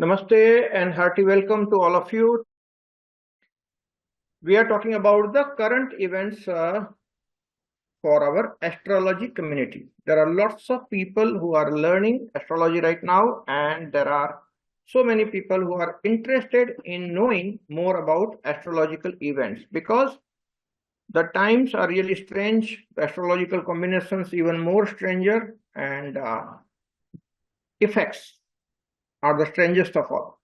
Namaste and hearty welcome to all of you. We are talking about the current events for our astrology community. There are lots of people who are learning astrology right now, and there are so many people who are interested in knowing more about astrological events because the times are really strange, the astrological combinations even more stranger, and effects are the strangest of all.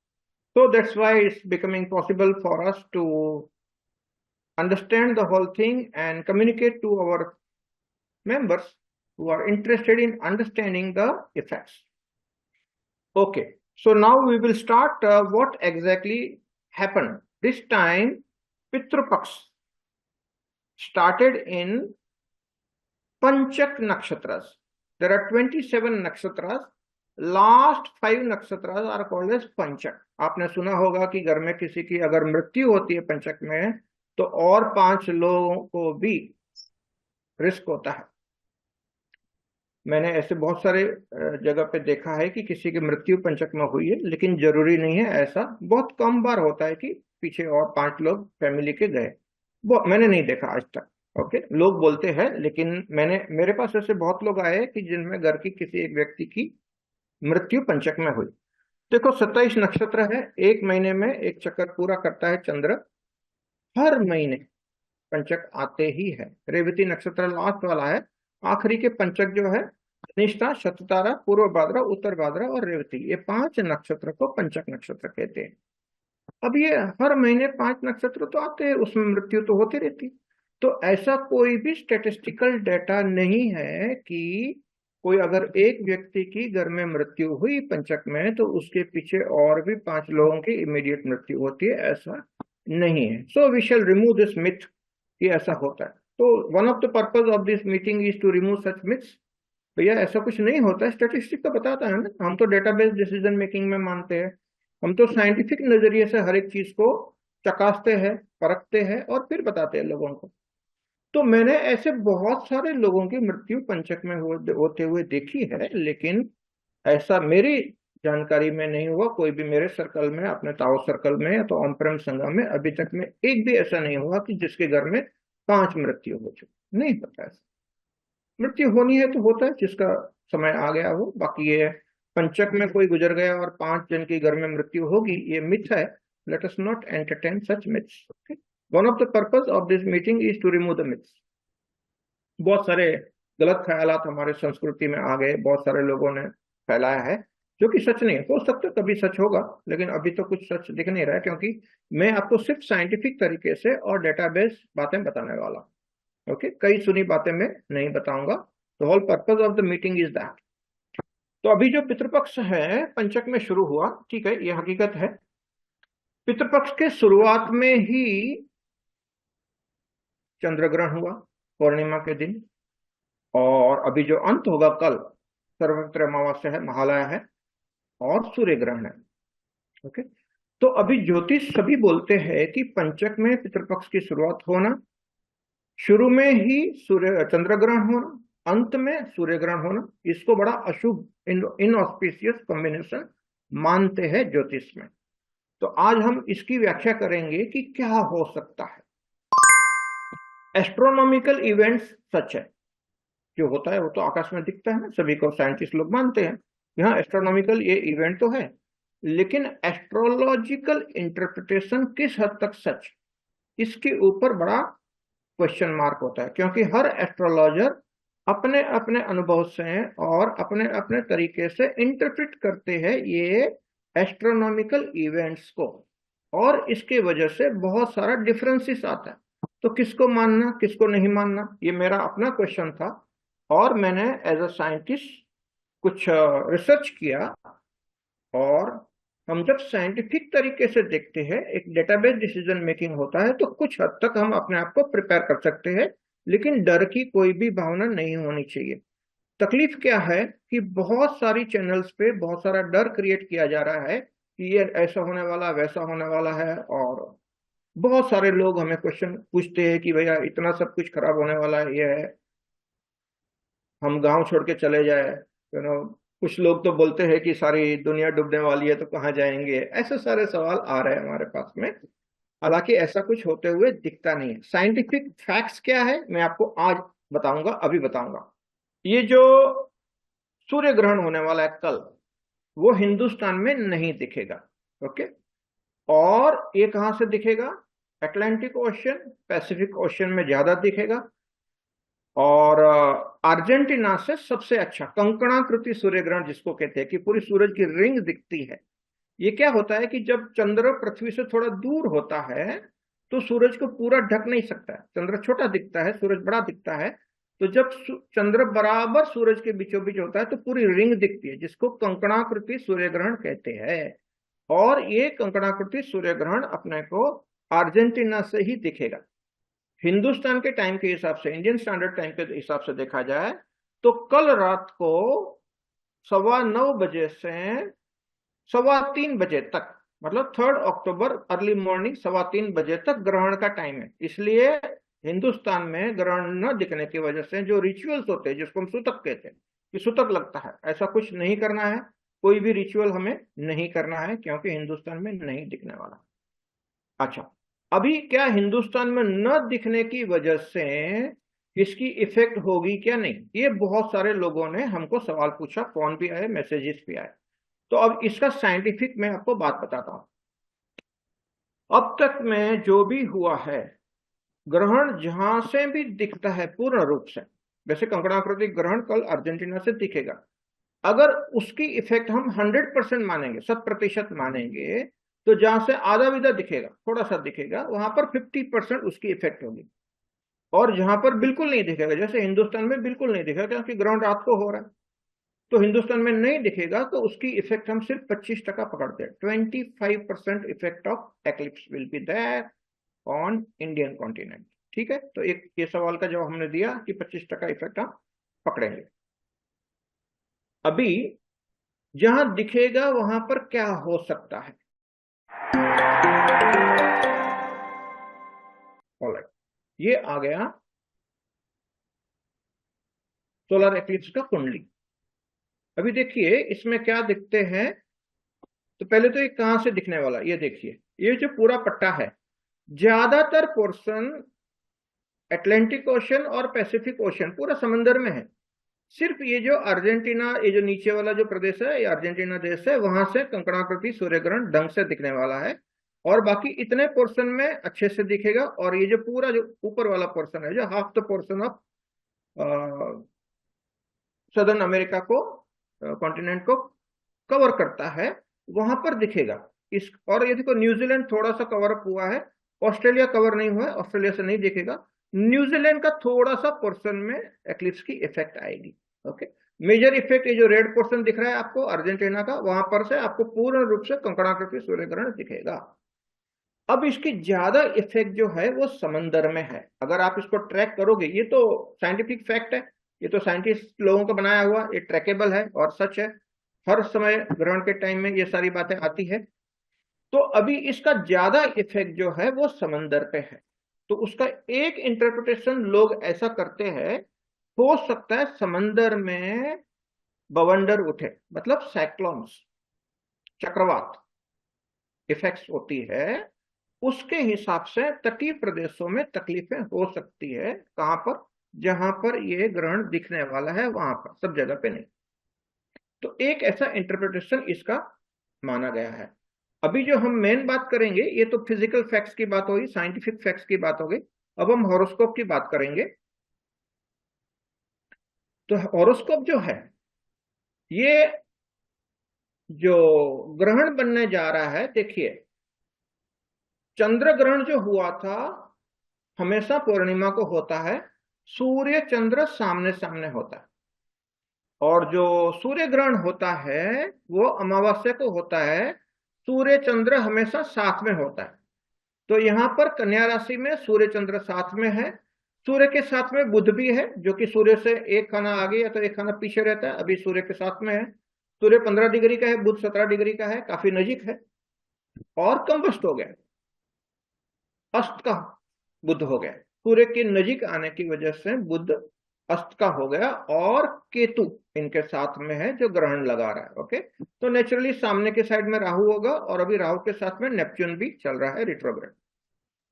So that's why it's becoming possible for us to understand the whole thing and communicate to our members who are interested in understanding the effects. Okay, so now we will start what exactly happened. This time, Pitru Paksh started in Panchak Nakshatras. There are 27 nakshatras. Last 5 nakshatras are called as Panchak. आपने सुना होगा कि घर में किसी की अगर मृत्यु होती है पंचक में तो और 5 लोगों को भी रिस्क होता है। मैंने ऐसे बहुत सारे जगह पे देखा है कि किसी की मृत्यु पंचक में हुई है, लेकिन जरूरी नहीं है, ऐसा बहुत कम बार होता है कि पीछे और 5 लोग फैमिली के गए। वो मैंने नहीं देखा आज तक। ओके, लोग बोलते हैं, लेकिन मेरे पास ऐसे बहुत लोग आए कि जिनमें घर की किसी एक व्यक्ति की मृत्यु पंचक में हुई। देखो, 27 नक्षत्र है, एक महीने में एक चक्कर पूरा करता है चंद्र। हर महीने पंचक आते ही है। रेवती नक्षत्र लास्ट वाला है। आखिरी के पंचक जो है अनिष्टा, शततारा, पूर्व भाद्रा, उत्तर भाद्रा और रेवती, ये 5 नक्षत्र को पंचक नक्षत्र कहते हैं। अब ये हर महीने 5 नक्षत्र तो आते हैं, उसमें मृत्यु तो होती रहती। तो ऐसा कोई भी स्टेटिस्टिकल डेटा नहीं है कि कोई अगर एक व्यक्ति की घर में मृत्यु हुई पंचक में तो उसके पीछे और भी 5 लोगों की इमीडिएट मृत्यु होती है, ऐसा नहीं है। So we shall remove this myth कि ऐसा होता है। तो one of the purpose of this meeting is to remove such myths. भैया ऐसा कुछ नहीं होता है, स्टेटिस्टिक तो बताता है ना। हम तो डेटाबेस डिसीजन मेकिंग में मानते हैं, हम तो साइंटिफिक नजरिए से हर एक चीज को चकासते हैं, परखते हैं और फिर बताते हैं लोगों को। तो मैंने ऐसे बहुत सारे लोगों की मृत्यु पंचक में होते हुए देखी है, लेकिन ऐसा मेरी जानकारी में नहीं हुआ। कोई भी मेरे सर्कल में, अपने ताओ सर्कल में या तो ओमप्रम संगम में अभी तक में एक भी ऐसा नहीं हुआ कि जिसके घर में 5 मृत्यु हो चुकी। नहीं होता ऐसा। मृत्यु होनी है तो होता है, जिसका समय आ गया हो। बाकी ये पंचक में कोई गुजर गया और 5 जन के घर में मृत्यु होगी, ये मिथ है। Let us not entertain such myths. Okay, one of the purpose of this meeting is to remove the myths. बहुत सारे गलत ख्यालात हमारे संस्कृति में आ गए, बहुत सारे लोगों ने फैलाया है जो कि सच नहीं है। हो सकता है कभी सच होगा, लेकिन अभी तो कुछ सच दिख नहीं रहा है, क्योंकि मैं आपको सिर्फ साइंटिफिक तरीके से और डेटाबेस बातें बताने वाला हूं। ओके, कई सुनी बातें मैं नहीं बताऊंगा। The whole purpose of the meeting is that. तो अभी जो पितृपक्ष है पंचक में शुरू हुआ, ठीक है, ये हकीकत है। पितृपक्ष के शुरुआत में ही चंद्र ग्रहण हुआ पूर्णिमा के दिन, और अभी जो अंत होगा कल, सर्वत्र अमावस्या है, महालया है और सूर्य ग्रहण है। ओके, तो अभी ज्योतिष सभी बोलते हैं कि पंचक में पितृपक्ष की शुरुआत होना, शुरू में ही सूर्य चंद्र ग्रहण होना, अंत में सूर्य ग्रहण होना, इसको बड़ा अशुभ, इनऑस्पिशियस कॉम्बिनेशन मानते हैं ज्योतिष में। तो आज हम इसकी व्याख्या करेंगे कि क्या हो सकता है। एस्ट्रोनॉमिकल इवेंट्स सच है, जो होता है वो तो आकाश में दिखता है ना, सभी को साइंटिस्ट लोग मानते हैं। यहाँ एस्ट्रोनॉमिकल ये इवेंट तो है, लेकिन एस्ट्रोलॉजिकल इंटरप्रिटेशन किस हद तक सच, इसके ऊपर बड़ा क्वेश्चन मार्क होता है, क्योंकि हर एस्ट्रोलॉजर अपने अपने अनुभव से और अपने अपने तरीके से इंटरप्रेट करते हैं ये एस्ट्रोनॉमिकल इवेंट्स को, और इसके वजह से बहुत सारा डिफरेंसेस आता है। तो किसको मानना किसको नहीं मानना, ये मेरा अपना क्वेश्चन था, और मैंने एज अ साइंटिस्ट कुछ रिसर्च किया। और हम जब साइंटिफिक तरीके से देखते हैं, एक डेटाबेस डिसीजन मेकिंग होता है, तो कुछ हद तक हम अपने आप को प्रिपेयर कर सकते हैं, लेकिन डर की कोई भी भावना नहीं होनी चाहिए। तकलीफ क्या है कि बहुत सारी चैनल्स पे बहुत सारा डर क्रिएट किया जा रहा है कि ये ऐसा होने वाला, वैसा होने वाला है, और बहुत सारे लोग हमें क्वेश्चन पूछते हैं कि भैया इतना सब कुछ खराब होने वाला है, ये है, हम गांव छोड़ के चले जाए, कुछ लोग तो बोलते हैं कि सारी दुनिया डूबने वाली है तो कहाँ जाएंगे, ऐसे सारे सवाल आ रहे हैं हमारे पास में। हालांकि ऐसा कुछ होते हुए दिखता नहीं है। साइंटिफिक फैक्ट्स क्या है मैं आपको आज बताऊंगा, अभी बताऊंगा। ये जो सूर्य ग्रहण होने वाला है कल, वो हिंदुस्तान में नहीं दिखेगा। ओके। और ये कहां से दिखेगा? अटलांटिक ओशन, पैसिफिक ओशन में ज्यादा दिखेगा। और अर्जेंटीना से सबसे अच्छा कंकणाकृति सूर्य ग्रहण जिसको कहते हैं कि पूरी सूरज की रिंग दिखती है। ये क्या होता है कि जब चंद्र पृथ्वी से थोड़ा दूर होता है तो सूरज को पूरा ढक नहीं सकता है, चंद्र छोटा दिखता है, सूरज बड़ा दिखता है। तो जब चंद्र बराबर सूरज के बीचों बीच होता है तो पूरी रिंग दिखती है, जिसको कंकणाकृति सूर्य ग्रहण कहते हैं। और ये कंकणाकृति सूर्य ग्रहण अपने को अर्जेंटीना से ही दिखेगा। हिंदुस्तान के टाइम के हिसाब से, इंडियन स्टैंडर्ड टाइम के हिसाब से देखा जाए तो कल रात को 9:15 बजे से 3:15 बजे तक, मतलब 3 अक्टूबर अर्ली मॉर्निंग 3:15 बजे तक ग्रहण का टाइम है। इसलिए हिंदुस्तान में ग्रहण न दिखने की वजह से जो रिचुअल्स होते हैं, जिसको हम सूतक कहते हैं कि सूतक लगता है, ऐसा कुछ नहीं करना है। कोई भी रिचुअल हमें नहीं करना है क्योंकि हिंदुस्तान में नहीं दिखने वाला। अच्छा, अभी क्या हिंदुस्तान में न दिखने की वजह से इसकी इफेक्ट होगी क्या? नहीं, ये बहुत सारे लोगों ने हमको सवाल पूछा, फोन भी आए, मैसेजेस भी आए। तो अब इसका साइंटिफिक मैं आपको बात बताता हूं। अब तक में जो भी हुआ है, ग्रहण जहां से भी दिखता है पूर्ण रूप से, वैसे कंकणाकृति ग्रहण कल अर्जेंटीना से दिखेगा, अगर उसकी इफेक्ट हम 100% मानेंगे, 100% मानेंगे, तो जहां से आधा विधा दिखेगा, थोड़ा सा दिखेगा, वहां पर 50% उसकी इफेक्ट होगी। और जहां पर बिल्कुल नहीं दिखेगा, जैसे हिंदुस्तान में बिल्कुल नहीं दिखेगा क्योंकि ग्रहण रात को हो रहा है, तो हिंदुस्तान में नहीं दिखेगा, तो उसकी इफेक्ट हम सिर्फ 25% पकड़ते हैं। 25% effect of eclipse will be there on Indian continent. ठीक है, तो एक ये सवाल का जवाब हमने दिया कि 25% इफेक्ट हम पकड़ेंगे। अभी जहां दिखेगा वहां पर क्या हो सकता है? ऑलराइट, ये आ गया सोलर एक्लिप्स का कुंडली। अभी देखिए इसमें क्या दिखते हैं। तो पहले तो ये कहां से दिखने वाला, ये देखिए, ये जो पूरा पट्टा है, ज्यादातर पोर्शन अटलांटिक ओशन और पैसिफिक ओशन पूरा समंदर में है। सिर्फ ये जो अर्जेंटीना, ये जो नीचे वाला जो प्रदेश है, ये अर्जेंटीना देश है, वहां से कंकणाकृति सूर्य ग्रहण ढंग से दिखने वाला है। और बाकी इतने पोर्शन में अच्छे से दिखेगा। और ये जो पूरा जो ऊपर वाला पोर्शन है, जो half the portion of southern America को, कॉन्टिनेंट को कवर करता है, वहां पर दिखेगा। इस और ये देखो न्यूजीलैंड थोड़ा सा कवर अप हुआ है, ऑस्ट्रेलिया कवर नहीं हुआ है, ऑस्ट्रेलिया से नहीं दिखेगा। न्यूजीलैंड का थोड़ा सा पोर्शन में एक्लिप्स की इफेक्ट आएगी। ओके, मेजर इफेक्ट ये जो रेड पोर्शन दिख रहा है आपको अर्जेंटीना का, वहां पर से आपको पूर्ण रूप से कंकणाकृति सूर्य ग्रहण दिखेगा। अब इसकी ज्यादा इफेक्ट जो है वो समंदर में है। अगर आप इसको ट्रैक करोगे, ये तो साइंटिफिक फैक्ट है, ये तो साइंटिस्ट लोगों का बनाया हुआ, ये ट्रैकेबल है और सच है। हर समय ग्रहण के टाइम में ये सारी बातें आती है। तो अभी इसका ज्यादा इफेक्ट जो है वो समंदर पे है। तो उसका एक इंटरप्रिटेशन लोग ऐसा करते हैं, हो सकता है समंदर में बवंडर उठे, मतलब साइक्लोन्स, चक्रवात इफेक्ट्स होती है, उसके हिसाब से तटीय प्रदेशों में तकलीफें हो सकती है। कहां पर? जहां पर ये ग्रहण दिखने वाला है वहां पर, सब जगह पे नहीं। तो एक ऐसा इंटरप्रिटेशन इसका माना गया है। अभी जो हम मेन बात करेंगे, ये तो फिजिकल फैक्ट्स की बात होगी, साइंटिफिक फैक्ट्स की बात होगी। अब हम हॉरोस्कोप की बात करेंगे। तो हॉरोस्कोप जो है, ये जो ग्रहण बनने जा रहा है, देखिए चंद्र ग्रहण जो हुआ था हमेशा पूर्णिमा को होता है, सूर्य चंद्र सामने सामने होता है। और जो सूर्य ग्रहण होता है वो अमावस्या को होता है, सूर्य चंद्र हमेशा साथ में होता है। तो यहां पर कन्या राशि में सूर्य चंद्र साथ में है। सूर्य के साथ में बुध भी है, जो कि सूर्य से एक खाना आगे या तो एक खाना पीछे रहता है, अभी सूर्य के साथ में है। सूर्य 15 डिग्री का है, बुध 17 डिग्री का है, काफी नजीक है। और कंबस्ट हो गया, अस्त का बुध हो गया। सूर्य के नजीक आने की वजह से बुध अस्त का हो गया, और केतु इनके साथ में है जो ग्रहण लगा रहा है। ओके, तो नेचुरली सामने के साइड में राहु होगा, और अभी राहु के साथ में नेपच्यून भी चल रहा है रिट्रोग्रेड।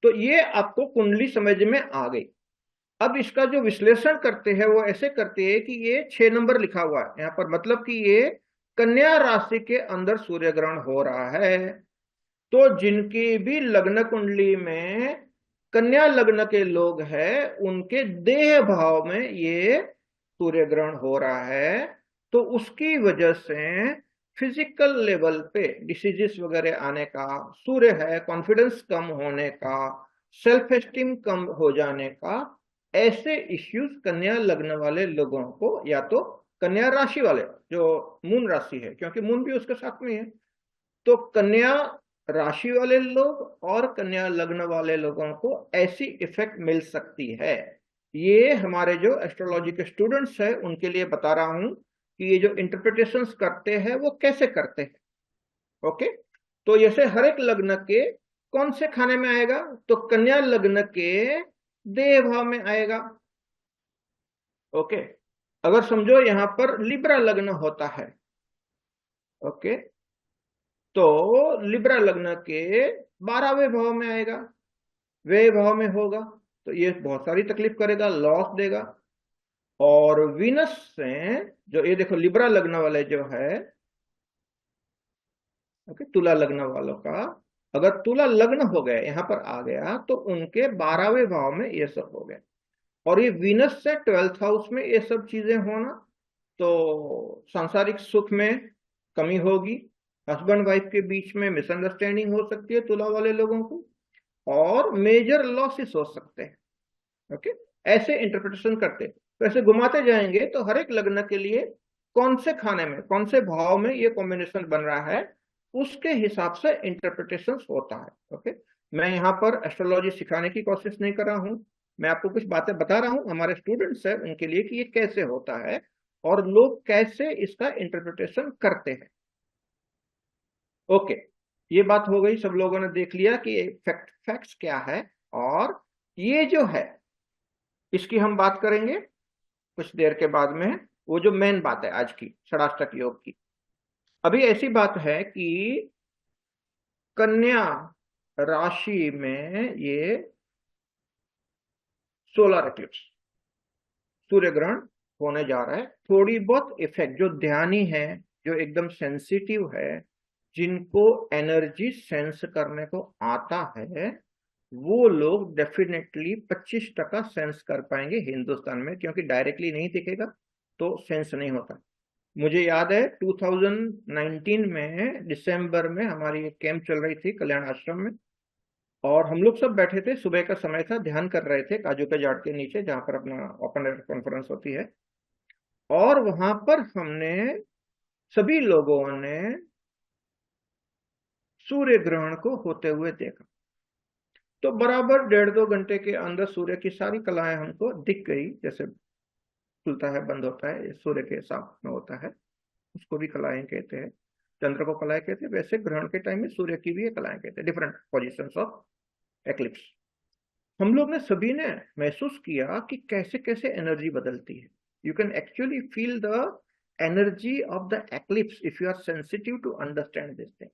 तो ये आपको कुंडली समझ में आ गई। अब इसका जो विश्लेषण करते हैं वो ऐसे करते हैं कि ये 6 नंबर लिखा हुआ है यहाँ पर, मतलब कि ये कन्या राशि के अंदर सूर्य ग्रहण हो रहा है। तो जिनकी भी लग्न कुंडली में कन्या लग्न के लोग हैं, उनके देह भाव में ये सूर्य ग्रहण हो रहा है। तो उसकी वजह से फिजिकल लेवल पे डिसीजेस वगैरह आने का, सूर्य है कॉन्फिडेंस कम होने का, सेल्फ एस्टीम कम हो जाने का, ऐसे इश्यूज कन्या लग्न वाले लोगों को, या तो कन्या राशि वाले जो मून राशि है, क्योंकि मून भी उसके साथ में है, तो कन्या राशि वाले लोग और कन्या लग्न वाले लोगों को ऐसी इफेक्ट मिल सकती है। ये हमारे जो एस्ट्रोलॉजी के स्टूडेंट्स हैं उनके लिए बता रहा हूं कि ये जो इंटरप्रिटेशंस करते हैं वो कैसे करते हैं। ओके, तो जैसे हर एक लग्न के कौन से खाने में आएगा, तो कन्या लग्न के देह भाव में आएगा। ओके, अगर समझो यहां पर लिब्रा लग्न होता है, ओके, तो लिब्रा लग्न के 12वें भाव में आएगा, वे भाव में होगा, तो ये बहुत सारी तकलीफ करेगा, लॉस देगा। और वीनस से जो ये देखो लिब्रा लग्न वाले जो है, ओके, तुला लग्न वालों का अगर तुला लग्न हो गया यहां पर आ गया, तो उनके 12वें भाव में ये सब हो गया। और ये वीनस से 12th हाउस में ये सब चीजें होना, तो सांसारिक सुख में कमी होगी, हस्बैंड वाइफ के बीच में मिसअंडरस्टैंडिंग हो सकती है तुला वाले लोगों को, और मेजर लॉसेस हो सकते हैं। ओके, ऐसे इंटरप्रिटेशन करते, तो ऐसे घुमाते जाएंगे तो हर एक लग्न के लिए कौन से खाने में कौन से भाव में ये कॉम्बिनेशन बन रहा है, उसके हिसाब से इंटरप्रिटेशन होता है। ओके, मैं यहाँ पर एस्ट्रोलॉजी सिखाने की कोशिश नहीं कर रहा हूँ, मैं आपको कुछ बातें बता रहा हूँ हमारे स्टूडेंट्स हैं उनके लिए कि ये कैसे होता है और लोग कैसे इसका इंटरप्रिटेशन करते हैं। ओके, ये बात हो गई, सब लोगों ने देख लिया कि फैक्ट्स क्या है। और ये जो है इसकी हम बात करेंगे कुछ देर के बाद में, वो जो मेन बात है आज की षडाष्टक योग की। अभी ऐसी बात है कि कन्या राशि में ये सोलर एक्लिप्स सूर्य ग्रहण होने जा रहा है। थोड़ी बहुत इफेक्ट जो ध्यानी है, जो एकदम सेंसिटिव है, जिनको एनर्जी सेंस करने को आता है, वो लोग डेफिनेटली 25% सेंस कर पाएंगे हिंदुस्तान में, क्योंकि डायरेक्टली नहीं दिखेगा तो सेंस नहीं होता। मुझे याद है 2019 में दिसंबर में हमारी एक कैंप चल रही थी कल्याण आश्रम में, और हम लोग सब बैठे थे, सुबह का समय था, ध्यान कर रहे थे काजू के झाड़ के नीचे जहां पर अपना ओपन एयर कॉन्फ्रेंस होती है। और वहां पर हमने सभी लोगों ने सूर्य ग्रहण को होते हुए देखा। तो बराबर 1.5-2 घंटे के अंदर सूर्य की सारी कलाएं हमको दिख गई, जैसे खुलता है बंद होता है, सूर्य के साथ में होता है, उसको भी कलाएं कहते हैं। चंद्र को कलाएं कहते हैं, वैसे ग्रहण के टाइम में सूर्य की भी कलाएं कहते हैं, डिफरेंट पोजिशन ऑफ एक्लिप्स। हम लोग ने सभी ने महसूस किया कि कैसे कैसे एनर्जी बदलती है। You can actually feel the energy of the eclipse if you are sensitive to understand this thing.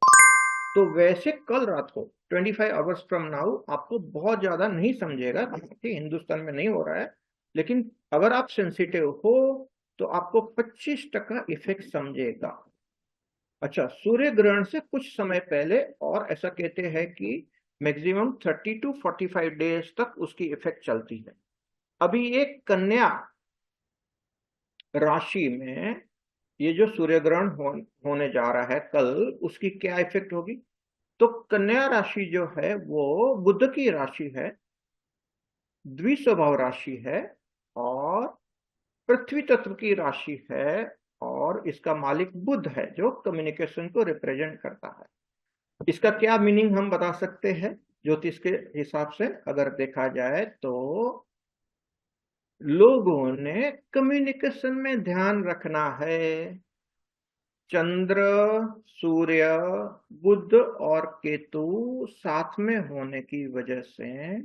तो वैसे कल रात को 25 आवर्स फ्रॉम नाउ आपको बहुत ज्यादा नहीं समझेगा क्योंकि हिंदुस्तान में नहीं हो रहा है, लेकिन अगर आप सेंसिटिव हो तो आपको 25% इफेक्ट समझेगा। अच्छा, सूर्य ग्रहण से कुछ समय पहले, और ऐसा कहते हैं कि मैक्सिमम 30 to 45 डेज तक उसकी इफेक्ट चलती है। अभी एक कन्या राशि में ये जो सूर्य ग्रहण होने जा रहा है कल, उसकी क्या इफेक्ट होगी, तो कन्या राशि जो है वो बुध की राशि है, द्विस्वभाव राशि है, और पृथ्वी तत्व की राशि है, और इसका मालिक बुध है जो कम्युनिकेशन को रिप्रेजेंट करता है। इसका क्या मीनिंग हम बता सकते हैं ज्योतिष के हिसाब से अगर देखा जाए तो, लोगों ने कम्युनिकेशन में ध्यान रखना है। चंद्र, सूर्य, बुध और केतु साथ में होने की वजह से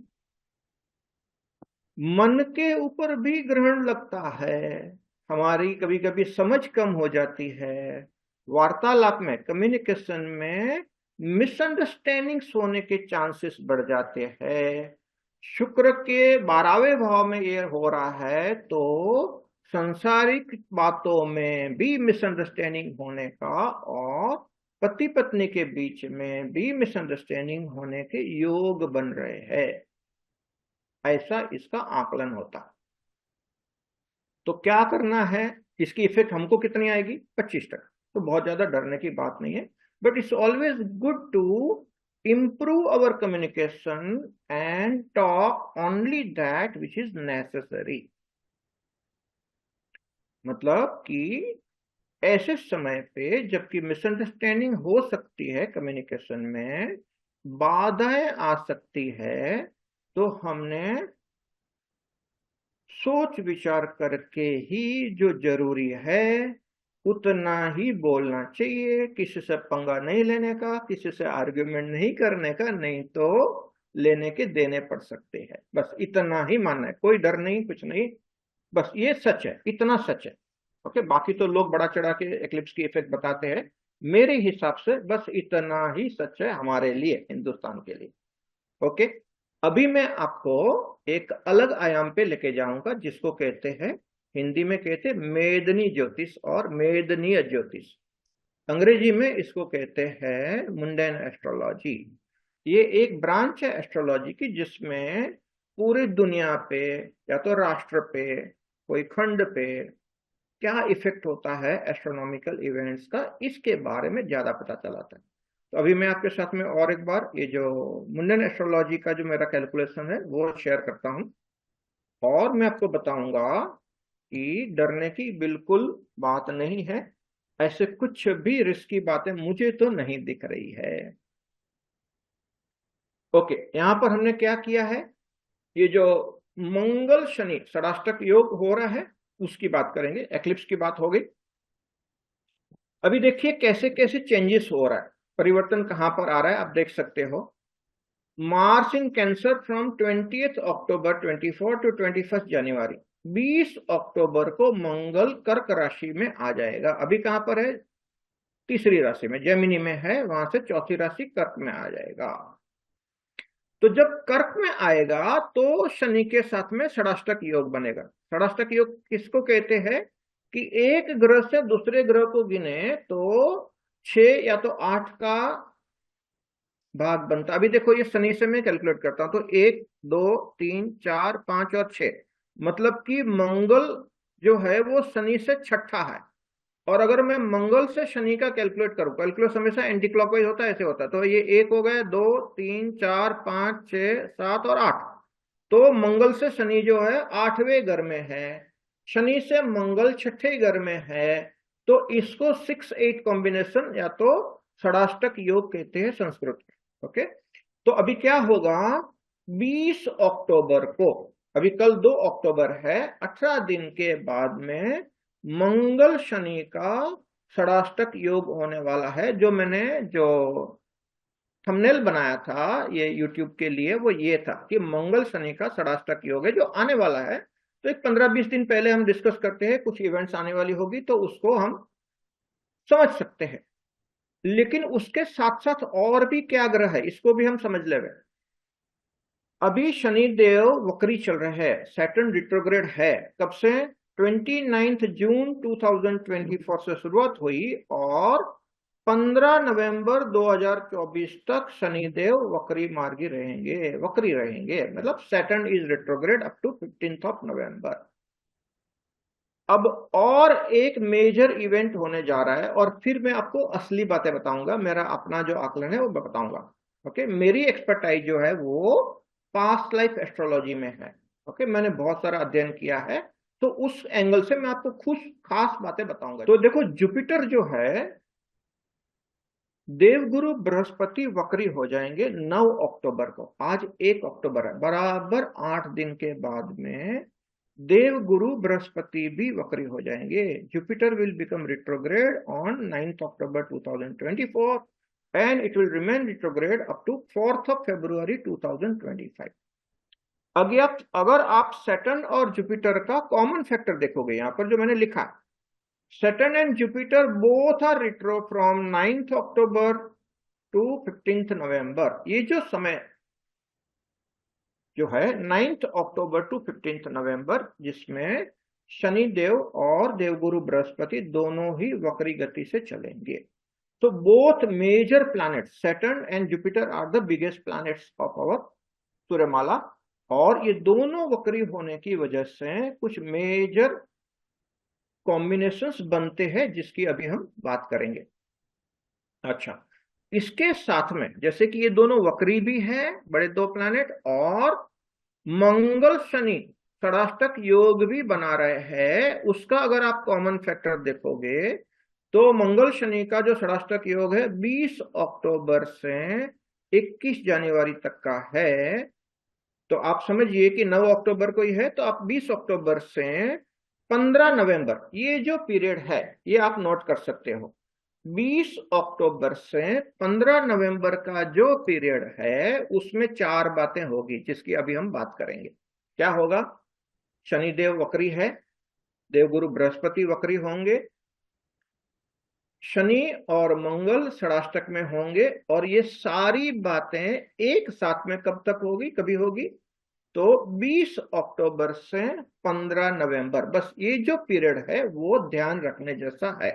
मन के ऊपर भी ग्रहण लगता है, हमारी कभी कभी समझ कम हो जाती है, वार्तालाप में, कम्युनिकेशन में मिसअंडरस्टैंडिंग्स होने के चांसेस बढ़ जाते हैं। शुक्र के 12वें भाव में ये हो रहा है तो संसारिक बातों में भी मिसअंडरस्टैंडिंग होने का और पति पत्नी के बीच में भी मिसअंडरस्टैंडिंग होने के योग बन रहे हैं, ऐसा इसका आकलन होता। तो क्या करना है, इसकी इफेक्ट हमको कितनी आएगी, 25%। तो बहुत ज्यादा डरने की बात नहीं है, but it's always good to improve our communication and talk only that which is necessary। मतलब कि ऐसे समय पे जबकि मिसअंडरस्टैंडिंग हो सकती है, कम्युनिकेशन में बाधाएं आ सकती है, तो हमने सोच विचार करके ही जो जरूरी है उतना ही बोलना चाहिए, किसी से पंगा नहीं लेने का, किसी से आर्ग्यूमेंट नहीं करने का, नहीं तो लेने के देने पड़ सकते हैं। बस इतना ही मानना है, कोई डर नहीं, कुछ नहीं, बस ये सच है, इतना सच है। ओके, बाकी तो लोग बड़ा चढ़ा के एक्लिप्स की इफेक्ट बताते हैं, मेरे हिसाब से बस इतना ही सच है हमारे लिए, हिंदुस्तान के लिए। ओके, अभी मैं आपको एक अलग आयाम पे लेके जाऊंगा जिसको कहते हैं, हिंदी में कहते हैं मेदनी ज्योतिष और मेदनीय ज्योतिष, अंग्रेजी में इसको कहते हैं मुंडेन एस्ट्रोलॉजी। ये एक ब्रांच है एस्ट्रोलॉजी की जिसमें पूरी दुनिया पे या तो राष्ट्र पे, कोई खंड पे क्या इफेक्ट होता है एस्ट्रोनॉमिकल इवेंट्स का, इसके बारे में ज्यादा पता चलाता है। तो अभी मैं आपके साथ में और एक बार ये जो मुंडन एस्ट्रोलॉजी का जो मेरा कैलकुलेशन है वो शेयर करता हूं, और मैं आपको बताऊंगा कि डरने की बिल्कुल बात नहीं है, ऐसे कुछ भी रिस्की बातें मुझे तो नहीं दिख रही है। ओके, यहां पर हमने क्या किया है, ये जो मंगल शनि षडाष्टक योग हो रहा है उसकी बात करेंगे, एक्लिप्स की बात हो गई। अभी देखिए कैसे कैसे चेंजेस हो रहा है, परिवर्तन कहां पर आ रहा है, आप देख सकते हो। Mars in cancer from 20 October 24 to 21 January, 20 अक्टूबर को मंगल कर्क राशि में आ जाएगा। अभी कहां पर है, तीसरी राशि में, जेमिनी में है, वहां से चौथी राशि कर्क में आ जाएगा। तो जब कर्क में आएगा तो शनि के साथ में षडाष्टक योग बनेगा। षडाष्टक योग किसको कहते हैं कि एक ग्रह से दूसरे ग्रह को गिने तो 6 या तो 8 का भाग बनता। अभी देखो ये शनि से मैं कैलकुलेट करता हूं तो 1 2 3 4 5 और 6, मतलब कि मंगल जो है वो शनि से छठा है। और अगर मैं मंगल से शनि का कैलकुलेट करूं, कैलकुलेट हमेशा एंटी क्लॉकवाइज होता है, ऐसे होता है, तो ये 1 हो गया, 2 3 4 5 6 7 और 8। तो मंगल से शनि जो है 8वें घर में है, शनि से मंगल छठे घर में है, तो इसको 6-8 कॉम्बिनेशन या तो षडाष्टक योग कहते हैं संस्कृत में। ओके, तो अभी क्या होगा, 20 अक्टूबर को, अभी कल 2 अक्टूबर है, 18 दिन के बाद में मंगल शनि का षडाष्टक योग होने वाला है। जो मैंने जो थंबनेल बनाया था ये यूट्यूब के लिए वो ये था कि मंगल शनि का षडाष्टक योग है जो आने वाला है। तो एक 15-20 दिन पहले हम डिस्कस करते हैं, कुछ इवेंट्स आने वाली होगी तो उसको हम समझ सकते हैं। लेकिन उसके साथ साथ और भी क्या ग्रह है इसको भी हम समझ लेंगे। अभी शनि देव वक्री चल रहे हैं, सैटर्न रिट्रोग्रेड है, कब से, 29 जून 2024 से शुरुआत हुई और 15 नवंबर 2024 तक शनिदेव वक्री मार्गी रहेंगे, वक्री रहेंगे, मतलब Saturn is retrograde up to 15 November. अब और एक मेजर इवेंट होने जा रहा है और फिर मैं आपको असली बातें बताऊंगा, मेरा अपना जो आकलन है वो बताऊंगा। ओके, मेरी एक्सपर्टाइज जो है वो पास्ट लाइफ एस्ट्रोलॉजी में है। ओके, मैंने बहुत सारा अध्ययन किया है, तो उस एंगल से मैं आपको खुश खास बातें बताऊंगा। तो देखो जुपिटर जो है, देवगुरु बृहस्पति वक्री हो जाएंगे 9 अक्टूबर को, आज 1 अक्टूबर है, बराबर 8 दिन के बाद में देवगुरु बृहस्पति भी वक्री हो जाएंगे। Jupiter will become retrograde on 9 October 2024 and it will remain retrograde up to 4 February 2025। अगर आप सैटर्न और जुपिटर का कॉमन फैक्टर देखोगे, यहां पर जो मैंने लिखा, Saturn and Jupiter both are retro from 9th October to 15th November. ये जो समय जो है 9th अक्टूबर टू 15th नवंबर, जिसमें शनि देव और देवगुरु बृहस्पति दोनों ही वक्री गति से चलेंगे। तो both major planet Saturn and Jupiter are the biggest planets of our सूर्यमाला, और ये दोनों वक्री होने की वजह से कुछ मेजर कॉम्बिनेशंस बनते हैं जिसकी अभी हम बात करेंगे। अच्छा, इसके साथ में जैसे कि ये दोनों वक्री भी हैं, बड़े दो प्लैनेट, और मंगल शनि षडाष्टक योग भी बना रहे हैं, उसका अगर आप कॉमन फैक्टर देखोगे तो मंगल शनि का जो षडाष्टक योग है 20 अक्टूबर से 21 जनवरी तक का है। तो आप समझिए कि 9 अक्टूबर को ही है, तो आप 20 अक्टूबर से 15 नवंबर, ये जो पीरियड है ये आप नोट कर सकते हो। 20 अक्टूबर से 15 नवंबर का जो पीरियड है उसमें चार बातें होगी जिसकी अभी हम बात करेंगे। क्या होगा? शनिदेव वक्री है, देवगुरु बृहस्पति वक्री होंगे, शनि और मंगल षडाष्टक में होंगे, और ये सारी बातें एक साथ में कब तक होगी? कभी होगी तो 20 अक्टूबर से 15 नवंबर, बस ये जो पीरियड है वो ध्यान रखने जैसा है।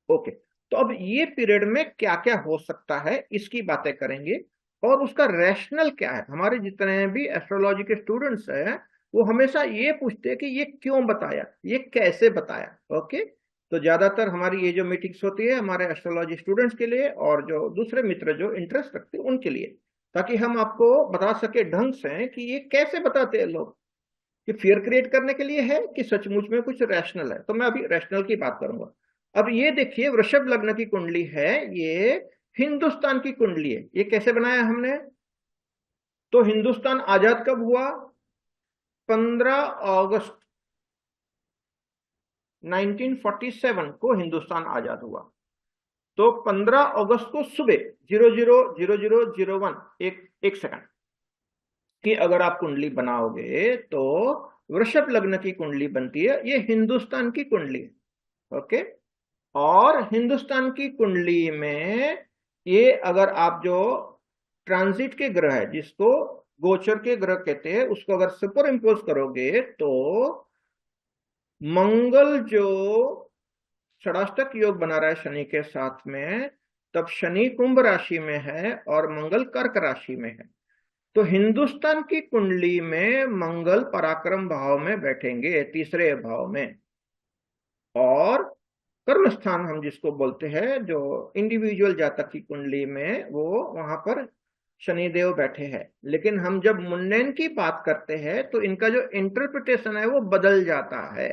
ओके, तो अब ये पीरियड में क्या क्या हो सकता है इसकी बातें करेंगे, और उसका रैशनल क्या है। हमारे जितने भी एस्ट्रोलॉजी के स्टूडेंट्स हैं वो हमेशा ये पूछते हैं कि ये क्यों बताया, ये कैसे बताया। ओके, तो ज्यादातर हमारी ये जो मीटिंग्स होती है हमारे एस्ट्रोलॉजी स्टूडेंट्स के लिए, और जो दूसरे मित्र जो इंटरेस्ट रखते हैं उनके लिए, ताकि हम आपको बता सके ढंग से कि ये कैसे बताते हैं लोग, कि फियर क्रिएट करने के लिए है कि सचमुच में कुछ रैशनल है। तो मैं अभी रैशनल की बात करूंगा। अब ये देखिए, वृषभ लग्न की कुंडली है, ये हिंदुस्तान की कुंडली है। ये कैसे बनाया हमने? तो हिंदुस्तान आजाद कब हुआ? 15 अगस्त 1947 को हिंदुस्तान आजाद हुआ। तो 15 अगस्त को सुबह 000001, एक सेकंड की अगर आप कुंडली बनाओगे तो वृषभ लग्न की कुंडली बनती है। ये हिंदुस्तान की कुंडली है। ओके, और हिंदुस्तान की कुंडली में ये अगर आप जो ट्रांजिट के ग्रह है, जिसको गोचर के ग्रह कहते हैं, उसको अगर सुपर इम्पोज करोगे तो मंगल जो षडाष्टक योग बना रहा है शनि के साथ में, तब शनि कुंभ राशि में है और मंगल कर्क राशि में है। तो हिंदुस्तान की कुंडली में मंगल पराक्रम भाव में बैठेंगे, तीसरे भाव में, और कर्म स्थान हम जिसको बोलते हैं, जो इंडिविजुअल जातक की कुंडली में, वो वहां पर शनिदेव बैठे हैं। लेकिन हम जब मुंडन की बात करते हैं तो इनका जो इंटरप्रिटेशन है वो बदल जाता है।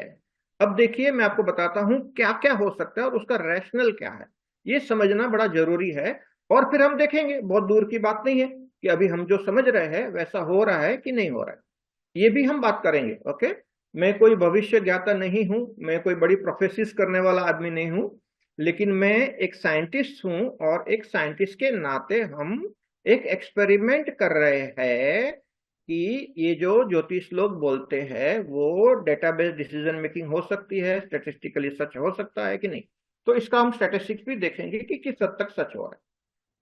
अब देखिए, मैं आपको बताता हूं क्या क्या हो सकता है और उसका रैशनल क्या है, ये समझना बड़ा जरूरी है। और फिर हम देखेंगे, बहुत दूर की बात नहीं है कि अभी हम जो समझ रहे हैं वैसा हो रहा है कि नहीं हो रहा है, ये भी हम बात करेंगे। ओके, मैं कोई भविष्य ज्ञाता नहीं हूं, मैं कोई बड़ी प्रोफेसिस करने वाला आदमी नहीं हूं, लेकिन मैं एक साइंटिस्ट हूं, और एक साइंटिस्ट के नाते हम एक एक्सपेरिमेंट कर रहे हैं कि ये जो ज्योतिष लोग बोलते हैं वो डेटाबेस डिसीजन मेकिंग हो सकती है, स्टेटिस्टिकली सच हो सकता है कि नहीं। तो इसका हम स्टेटिस्टिक्स भी देखेंगे कि किस हद तक सच हो रहा है।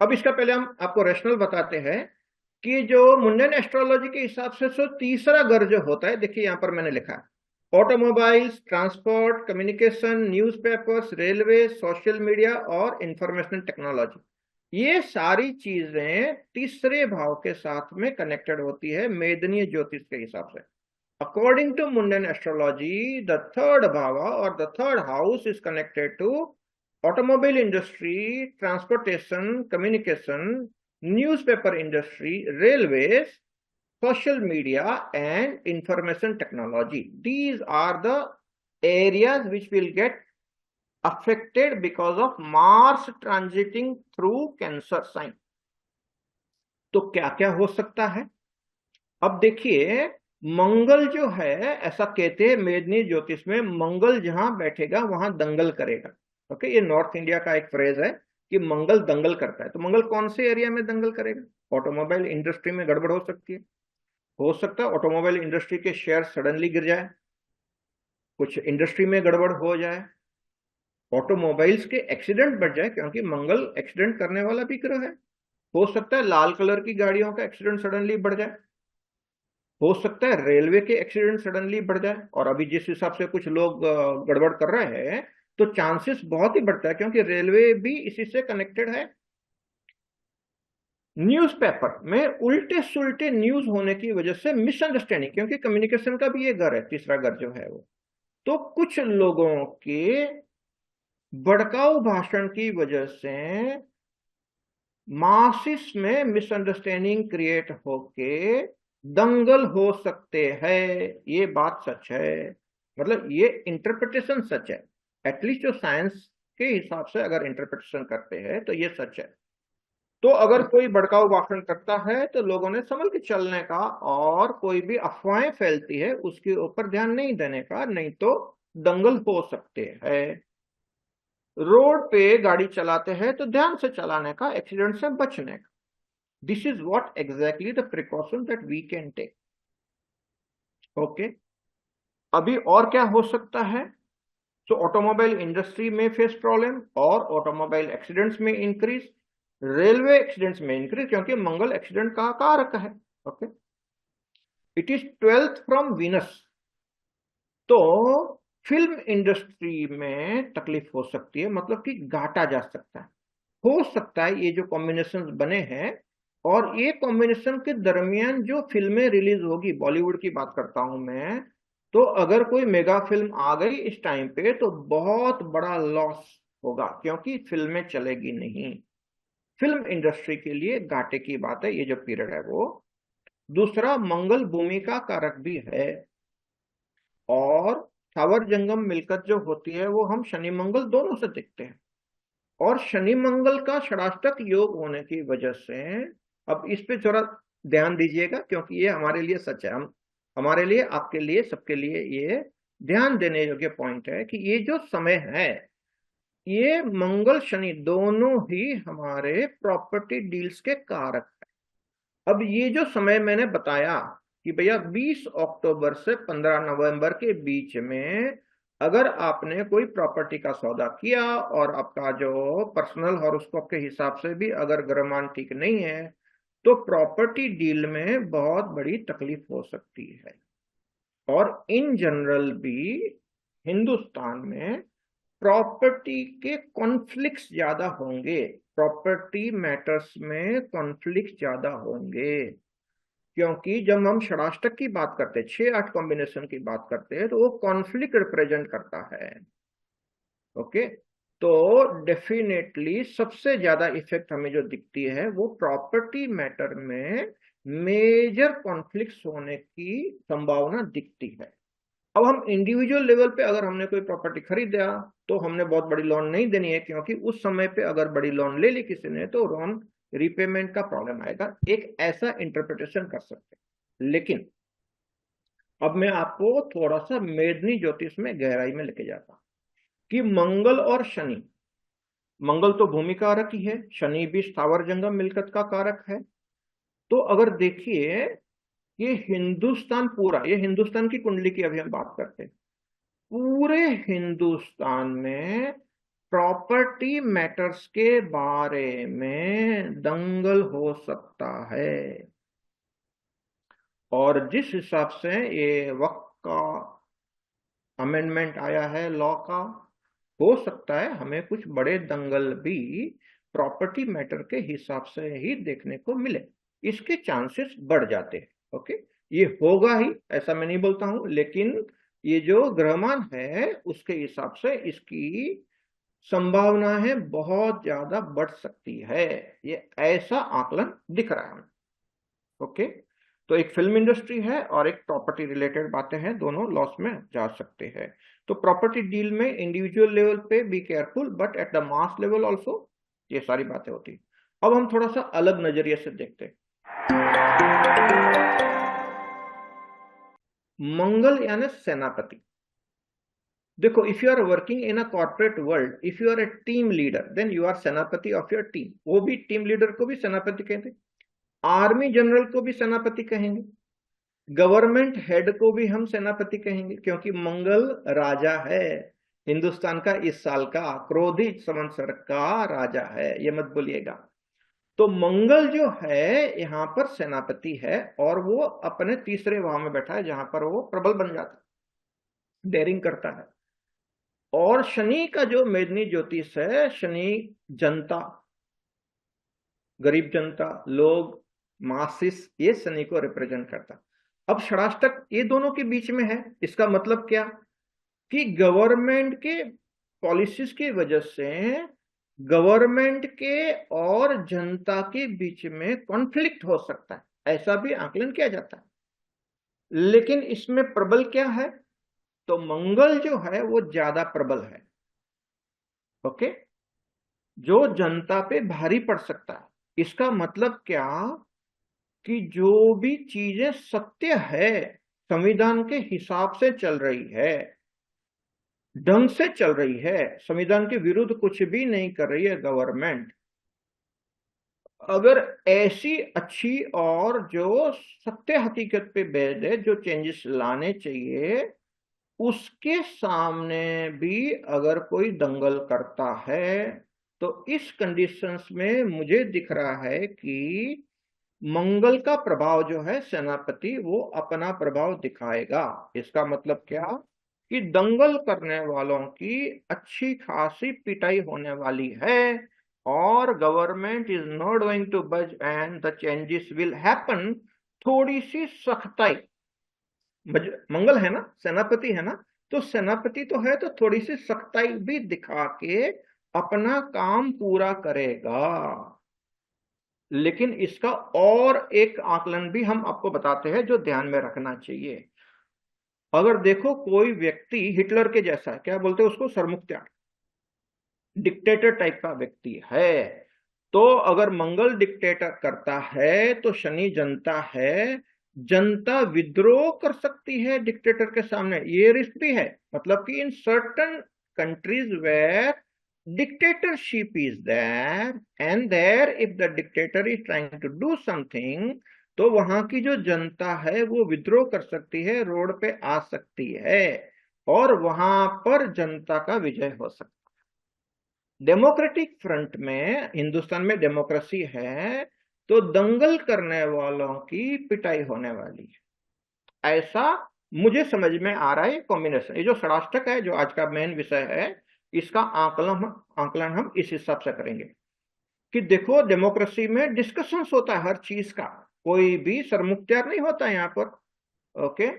अब इसका पहले हम आपको रैशनल बताते हैं कि जो मुंडन एस्ट्रोलॉजी के हिसाब से जो तीसरा घर जो होता है, देखिए यहां पर मैंने लिखा है automobiles, transport, communication, newspapers, railway, social media और इंफॉर्मेशन टेक्नोलॉजी, ये सारी चीजें तीसरे भाव के साथ में कनेक्टेड होती है मेदनीय ज्योतिष के हिसाब से। According to mundane astrology, the third भाव और the third house is connected to automobile industry, transportation, communication, newspaper industry, railways, social media, and information technology. These are the areas which will get affected because of Mars transiting through Cancer sign. तो क्या क्या हो सकता है? अब देखिए, मंगल जो है, ऐसा कहते हैं मेदनी ज्योतिष में, मंगल जहां बैठेगा वहां दंगल करेगा। ओके, ये नॉर्थ इंडिया का एक फ्रेज है कि मंगल दंगल करता है। तो मंगल कौन से एरिया में दंगल करेगा? ऑटोमोबाइल इंडस्ट्री में गड़बड़ हो सकती है, हो सकता है ऑटोमोबाइल इंडस्ट्री के शेयर सडनली गिर जाए, कुछ इंडस्ट्री में गड़बड़ हो जाए, ऑटोमोबाइल्स के एक्सीडेंट बढ़ जाए, क्योंकि मंगल एक्सीडेंट करने वाला भी ग्रह है। हो सकता है लाल कलर की गाड़ियों का एक्सीडेंट सडनली बढ़ जाए, हो सकता है रेलवे के एक्सीडेंट सडनली बढ़ जाए। और अभी जिस हिसाब से कुछ लोग गड़बड़ कर रहे हैं, तो चांसेस बहुत ही बढ़ता है, क्योंकि रेलवे भी इसी से कनेक्टेड है। न्यूज़पेपर में उल्टे सुलटे न्यूज होने की वजह से मिसअंडरस्टैंडिंग, क्योंकि कम्युनिकेशन का भी ये घर है, तीसरा घर जो है वो, तो कुछ लोगों के भड़काऊ भाषण की वजह से मासिस में मिसअंडरस्टैंडिंग क्रिएट होके दंगल हो सकते हैं। ये बात सच है, मतलब ये इंटरप्रिटेशन सच है। एटलीस्ट जो साइंस के हिसाब से अगर इंटरप्रिटेशन करते हैं तो ये सच है। तो अगर कोई भड़काऊ भाषण करता है तो लोगों ने संभल के चलने का, और कोई भी अफवाहें फैलती है उसके ऊपर ध्यान नहीं देने का, नहीं तो दंगल हो सकते हैं। रोड पे गाड़ी चलाते हैं तो ध्यान से चलाने का, एक्सीडेंट से बचने का। This is what exactly the precaution that we can take. Okay, अभी और क्या हो सकता है? तो ऑटोमोबाइल इंडस्ट्री में फेस प्रॉब्लम, और ऑटोमोबाइल एक्सीडेंट्स में इंक्रीज, रेलवे एक्सीडेंट्स में इंक्रीज, क्योंकि मंगल एक्सीडेंट का कारक है। Okay, it is 12th from Venus. तो फिल्म इंडस्ट्री में तकलीफ हो सकती है, मतलब कि घाटा जा सकता है। हो सकता है ये जो कॉम्बिनेशन बने हैं, और ये कॉम्बिनेशन के दरमियान जो फिल्में रिलीज होगी, बॉलीवुड की बात करता हूं मैं, तो अगर कोई मेगा फिल्म आ गई इस टाइम पे तो बहुत बड़ा लॉस होगा, क्योंकि फिल्में चलेगी नहीं। फिल्म इंडस्ट्री के लिए घाटे की बात है ये जो पीरियड है वो। दूसरा, मंगल भूमि का कारक भी है, और स्थावर जंगम मिलकत जो होती है वो हम शनि मंगल दोनों से देखते हैं। और शनि मंगल का षडाष्टक योग होने की वजह से, अब इस पे थोड़ा ध्यान दीजिएगा, क्योंकि ये हमारे लिए सच है, हम हमारे लिए, आपके लिए, सबके लिए ये ध्यान देने योग्य पॉइंट है कि ये जो समय है, ये मंगल शनि दोनों ही हमारे प्रॉपर्टी डील्स के कारक है। अब ये जो समय मैंने बताया कि भैया 20 अक्टूबर से 15 नवंबर के बीच में अगर आपने कोई प्रॉपर्टी का सौदा किया, और आपका जो पर्सनल हॉरोस्कोप के हिसाब से भी अगर ग्रहमान ठीक नहीं है, तो प्रॉपर्टी डील में बहुत बड़ी तकलीफ हो सकती है। और इन जनरल भी हिंदुस्तान में प्रॉपर्टी के कॉन्फ्लिक्ट्स ज्यादा होंगे, प्रॉपर्टी मैटर्स में कॉन्फ्लिक्ट ज्यादा होंगे, क्योंकि जब हम षडाष्टक की बात करते हैं, 6-8 कॉम्बिनेशन की बात करते हैं, तो वो कॉन्फ्लिक्ट रिप्रेजेंट करता है। ओके, तो डेफिनेटली सबसे ज्यादा इफेक्ट हमें जो दिखती है वो प्रॉपर्टी मैटर में मेजर कॉन्फ्लिक्ट्स होने की संभावना दिखती है। अब हम इंडिविजुअल लेवल पे अगर हमने कोई प्रॉपर्टी खरीदा, तो हमने बहुत बड़ी लोन नहीं देनी है, क्योंकि उस समय पे अगर बड़ी लोन ले ली किसी ने तो लोन रीपेमेंट का प्रॉब्लम आएगा। एक ऐसा इंटरप्रिटेशन कर सकते हैं। लेकिन अब मैं आपको थोड़ा सा मेदनी ज्योतिष में गहराई में लेके जाता हूं कि मंगल और शनि, मंगल तो भूमि कारक ही है, शनि भी स्थावर जंगम मिलकत का कारक है। तो अगर देखिए, ये हिंदुस्तान पूरा, ये हिंदुस्तान की कुंडली की अभी हम बात करते हैं, पूरे हिंदुस्तान में प्रॉपर्टी मैटर्स के बारे में दंगल हो सकता है। और जिस हिसाब से ये वक्त का अमेंडमेंट आया है लॉ का, हो सकता है हमें कुछ बड़े दंगल भी प्रॉपर्टी मैटर के हिसाब से ही देखने को मिले। इसके चांसेस बढ़ जाते हैं। ओके, ये होगा ही ऐसा मैं नहीं बोलता हूं, लेकिन ये जो ग्रहमान है उसके हिसाब से इसकी संभावनाएं बहुत ज्यादा बढ़ सकती है, ये ऐसा आकलन दिख रहा है। ओके, तो एक फिल्म इंडस्ट्री है और एक प्रॉपर्टी रिलेटेड बातें हैं, दोनों लॉस में जा सकते हैं। तो प्रॉपर्टी डील में इंडिविजुअल लेवल पे be careful, but at the mass level also ये सारी बातें होती। अब हम थोड़ा सा अलग नजरिए से देखते हैं। मंगल यानी सेनापति। देखो, if you are working in a corporate world, if you are a team leader, then you are सेनापति ऑफ योर टीम। वो भी टीम लीडर को भी सेनापति कहते हैं, आर्मी जनरल को भी सेनापति कहेंगे। गवर्नमेंट हेड को भी हम सेनापति कहेंगे क्योंकि मंगल राजा है, हिंदुस्तान का इस साल का क्रोधित संवत्सर का राजा है, ये मत भूलिएगा। तो मंगल जो है यहाँ पर सेनापति है और वो अपने तीसरे भाव में बैठा है जहां पर वो प्रबल बन जाता है, डेयरिंग करता है। और शनि का जो मेदिनी ज्योतिष है, शनि जनता, गरीब जनता, लोग, मासिस, ये शनि को रिप्रेजेंट करता। अब षडाष्टक ये दोनों के बीच में है। इसका मतलब क्या कि गवर्नमेंट के पॉलिसीज की वजह से गवर्नमेंट के और जनता के बीच में कॉन्फ्लिक्ट हो सकता है, ऐसा भी आकलन किया जाता है। लेकिन इसमें प्रबल क्या है, तो मंगल जो है वो ज्यादा प्रबल है। ओके, जो जनता पे भारी पड़ सकता है। इसका मतलब क्या कि जो भी चीजें सत्य है, संविधान के हिसाब से चल रही है, ढंग से चल रही है, संविधान के विरुद्ध कुछ भी नहीं कर रही है गवर्नमेंट, अगर ऐसी अच्छी और जो सत्य हकीकत पे बेस्ड है, जो चेंजेस लाने चाहिए, उसके सामने भी अगर कोई दंगल करता है, तो इस कंडीशंस में मुझे दिख रहा है कि मंगल का प्रभाव जो है सेनापति, वो अपना प्रभाव दिखाएगा। इसका मतलब क्या कि दंगल करने वालों की अच्छी खासी पिटाई होने वाली है और government is not going to budge and the changes will happen. थोड़ी सी सख्ताई, मंगल है ना, सेनापति है ना, तो सेनापति तो है, तो थोड़ी सी सख्ताई भी दिखा के अपना काम पूरा करेगा। लेकिन इसका और एक आकलन भी हम आपको बताते हैं जो ध्यान में रखना चाहिए। अगर देखो कोई व्यक्ति हिटलर के जैसा है, क्या बोलते हैं उसको, सरमुखत्यार, डिक्टेटर टाइप का व्यक्ति है, तो अगर मंगल डिक्टेटर करता है तो शनि जनता है, जनता विद्रोह कर सकती है डिक्टेटर के सामने, ये रिस्क भी है। मतलब कि in certain countries where dictatorship is there and there if the dictator is trying to do something, तो वहां की जो जनता है वो विद्रोह कर सकती है, रोड पे आ सकती है और वहां पर जनता का विजय हो सकता है। डेमोक्रेटिक फ्रंट में, हिंदुस्तान में डेमोक्रेसी है, तो दंगल करने वालों की पिटाई होने वाली है, ऐसा मुझे समझ में आ रहा है। कॉम्बिनेशन, ये जो षडाष्टक है जो आज का मेन विषय है, इसका आकलन हम इस हिसाब से करेंगे कि देखो डेमोक्रेसी में डिस्कशंस होता है हर चीज का, कोई भी सरमुख्तियार नहीं होता यहाँ पर। ओके,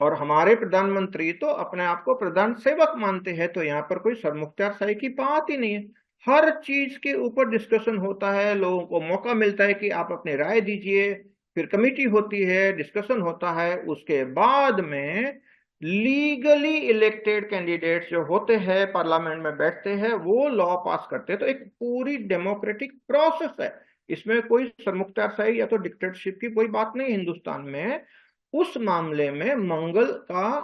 और हमारे प्रधानमंत्री तो अपने आप को प्रधान सेवक मानते हैं, तो यहाँ पर कोई सरमुख्तियार शाही की बात ही नहीं है। हर चीज के ऊपर डिस्कशन होता है, लोगों को मौका मिलता है कि आप अपनी राय दीजिए, फिर कमेटी होती है, डिस्कशन होता है, उसके बाद में लीगली इलेक्टेड कैंडिडेट्स जो होते हैं पार्लियामेंट में बैठते हैं, वो लॉ पास करते हैं। तो एक पूरी डेमोक्रेटिक प्रोसेस है, इसमें कोई सरमुख्तारशाही या तो डिक्टेटरशिप की कोई बात नहीं हिंदुस्तान में। उस मामले में मंगल का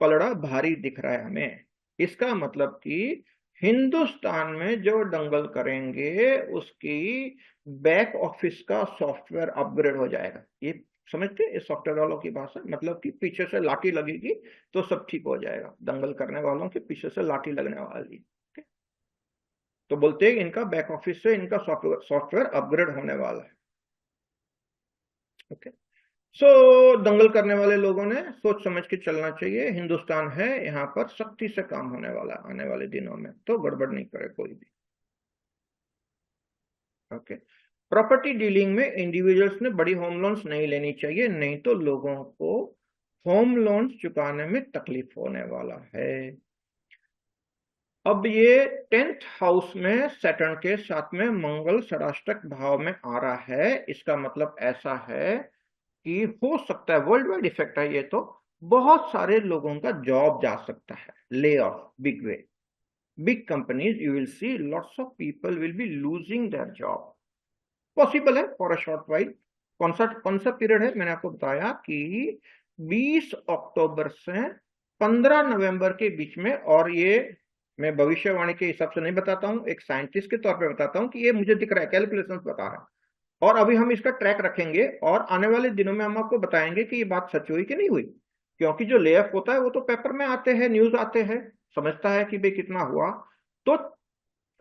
पलड़ा भारी दिख रहा है हमें। इसका मतलब कि हिंदुस्तान में जो दंगल करेंगे उसकी बैक ऑफिस का सॉफ्टवेयर अपग्रेड हो जाएगा। ये समझते हैं इस सॉफ्टवेयर वालों की भाषा, मतलब कि पीछे से लाठी लगेगी तो सब ठीक हो जाएगा, दंगल करने वालों के पीछे से लाठी लगने वाली। तो बोलते हैं इनका बैक ऑफिस से इनका सॉफ्टवेयर अपग्रेड होने वाला है। ओके, सो दंगल करने वाले लोगों ने सोच समझ के चलना चाहिए। हिंदुस्तान है, यहाँ पर सख्ती से काम होने वाला आने वाले दिनों में, तो गड़बड़ नहीं करे कोई भी। ओके, प्रॉपर्टी डीलिंग में इंडिविजुअल्स ने बड़ी होम लोन्स नहीं लेनी चाहिए, नहीं तो लोगों को होम लोन्स चुकाने में तकलीफ होने वाला है। अब ये 10th हाउस में सैटर्न के साथ में मंगल षडाष्टक भाव में आ रहा है। इसका मतलब ऐसा है कि हो सकता है, वर्ल्ड वाइड इफेक्ट है ये, तो बहुत सारे लोगों का जॉब जा सकता है, lay off, big way, big companies, you will see lots of people will be losing their job, possible है फॉर अ शॉर्ट वाइल। कौन सा पीरियड है, मैंने आपको बताया कि 20 अक्टूबर से 15 नवंबर के बीच में, और ये मैं भविष्यवाणी के हिसाब से नहीं बताता हूं, एक साइंटिस्ट के तौर पे बताता हूं कि ये मुझे दिख रहा है, कैलकुलेशंस बता रहा है। और अभी हम इसका ट्रैक रखेंगे और आने वाले दिनों में हम आपको बताएंगे कि ये बात सच हुई कि नहीं हुई। क्योंकि जो ले ऑफ होता है वो तो पेपर में आते हैं, न्यूज आते हैं, समझता है कि भाई कितना हुआ। तो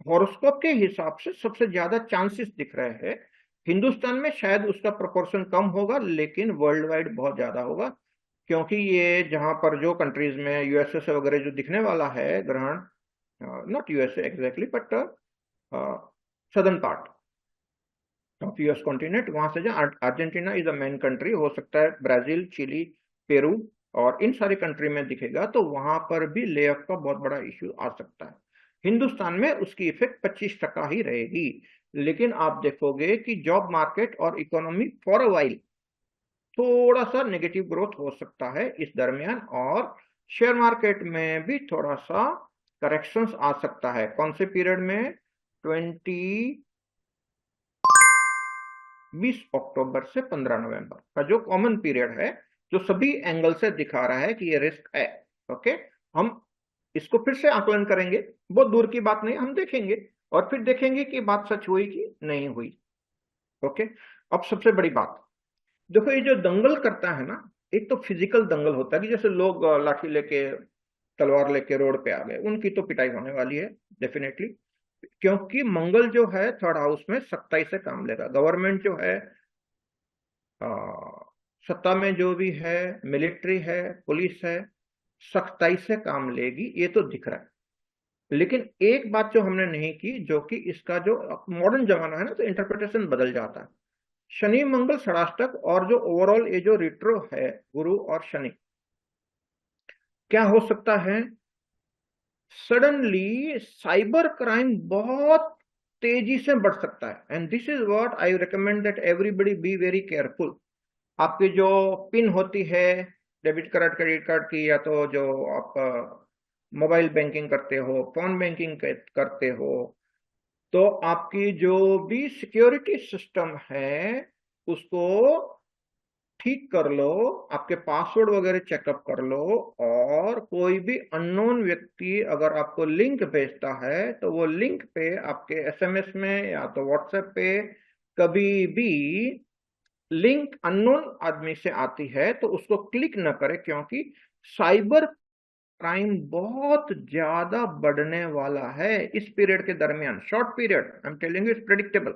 हॉरोस्कोप के हिसाब से सबसे ज्यादा चांसेस दिख रहे हैं। हिंदुस्तान में शायद उसका प्रोपोर्शन कम होगा, लेकिन वर्ल्ड वाइड बहुत ज्यादा होगा। क्योंकि ये जहां पर जो कंट्रीज में यूएसए से वगैरह जो दिखने वाला है ग्रहण, not USA exactly but southern part of US continent, वहां से जो Argentina is a main country, हो सकता है ब्राजील, चिली, पेरू और इन सारी कंट्री में दिखेगा, तो वहां पर भी ले ऑफ का बहुत बड़ा इश्यू आ सकता है। हिंदुस्तान में उसकी इफेक्ट 25% ही रहेगी। लेकिन आप देखोगे कि जॉब मार्केट और इकोनॉमी फॉर अ वाइल थोड़ा सा नेगेटिव ग्रोथ हो सकता है इस दरमियान, और शेयर मार्केट में भी थोड़ा सा करेक्शंस आ सकता है। कौन से पीरियड में? 20 अक्टूबर से 15 नवंबर का जो कॉमन पीरियड है, जो सभी एंगल से दिखा रहा है कि ये रिस्क है। ओके, हम इसको फिर से आकलन करेंगे, बहुत दूर की बात नहीं, हम देखेंगे और फिर देखेंगे कि बात सच हुई कि नहीं हुई। ओके, अब सबसे बड़ी बात देखो, ये जो दंगल करता है ना, एक तो फिजिकल दंगल होता है कि जैसे लोग लाठी लेके, तलवार लेके रोड पे आ गए, उनकी तो पिटाई होने वाली है डेफिनेटली। क्योंकि मंगल जो है थर्ड हाउस में सख्ताई से काम लेगा। गवर्नमेंट जो है, आ, सत्ता में जो भी है, मिलिट्री है, पुलिस है, सख्ताई से काम लेगी, ये तो दिख रहा है। लेकिन एक बात जो हमने नहीं की, जो कि इसका जो मॉडर्न जमाना है ना, तो इंटरप्रिटेशन बदल जाता है। शनि मंगल षडाष्टक और जो ओवरऑल ये जो रिट्रो है गुरु और शनि, क्या हो सकता है? सडनली साइबर क्राइम बहुत तेजी से बढ़ सकता है। And this is what I recommend that everybody be very careful. आपकी जो पिन होती है डेबिट कार्ड, क्रेडिट कार्ड की, या तो जो आप मोबाइल बैंकिंग करते हो, फोन बैंकिंग करते हो, तो आपकी जो भी सिक्योरिटी सिस्टम है उसको ठीक कर लो, आपके पासवर्ड वगैरह चेकअप कर लो। और कोई भी अननोन व्यक्ति अगर आपको लिंक भेजता है, तो वो लिंक पे आपके एसएमएस में या तो व्हाट्सएप पे कभी भी लिंक अननोन आदमी से आती है तो उसको क्लिक न करें। क्योंकि साइबर क्राइम बहुत ज्यादा बढ़ने वाला है इस पीरियड के दरमियान। Short period, I am telling you, it's predictable.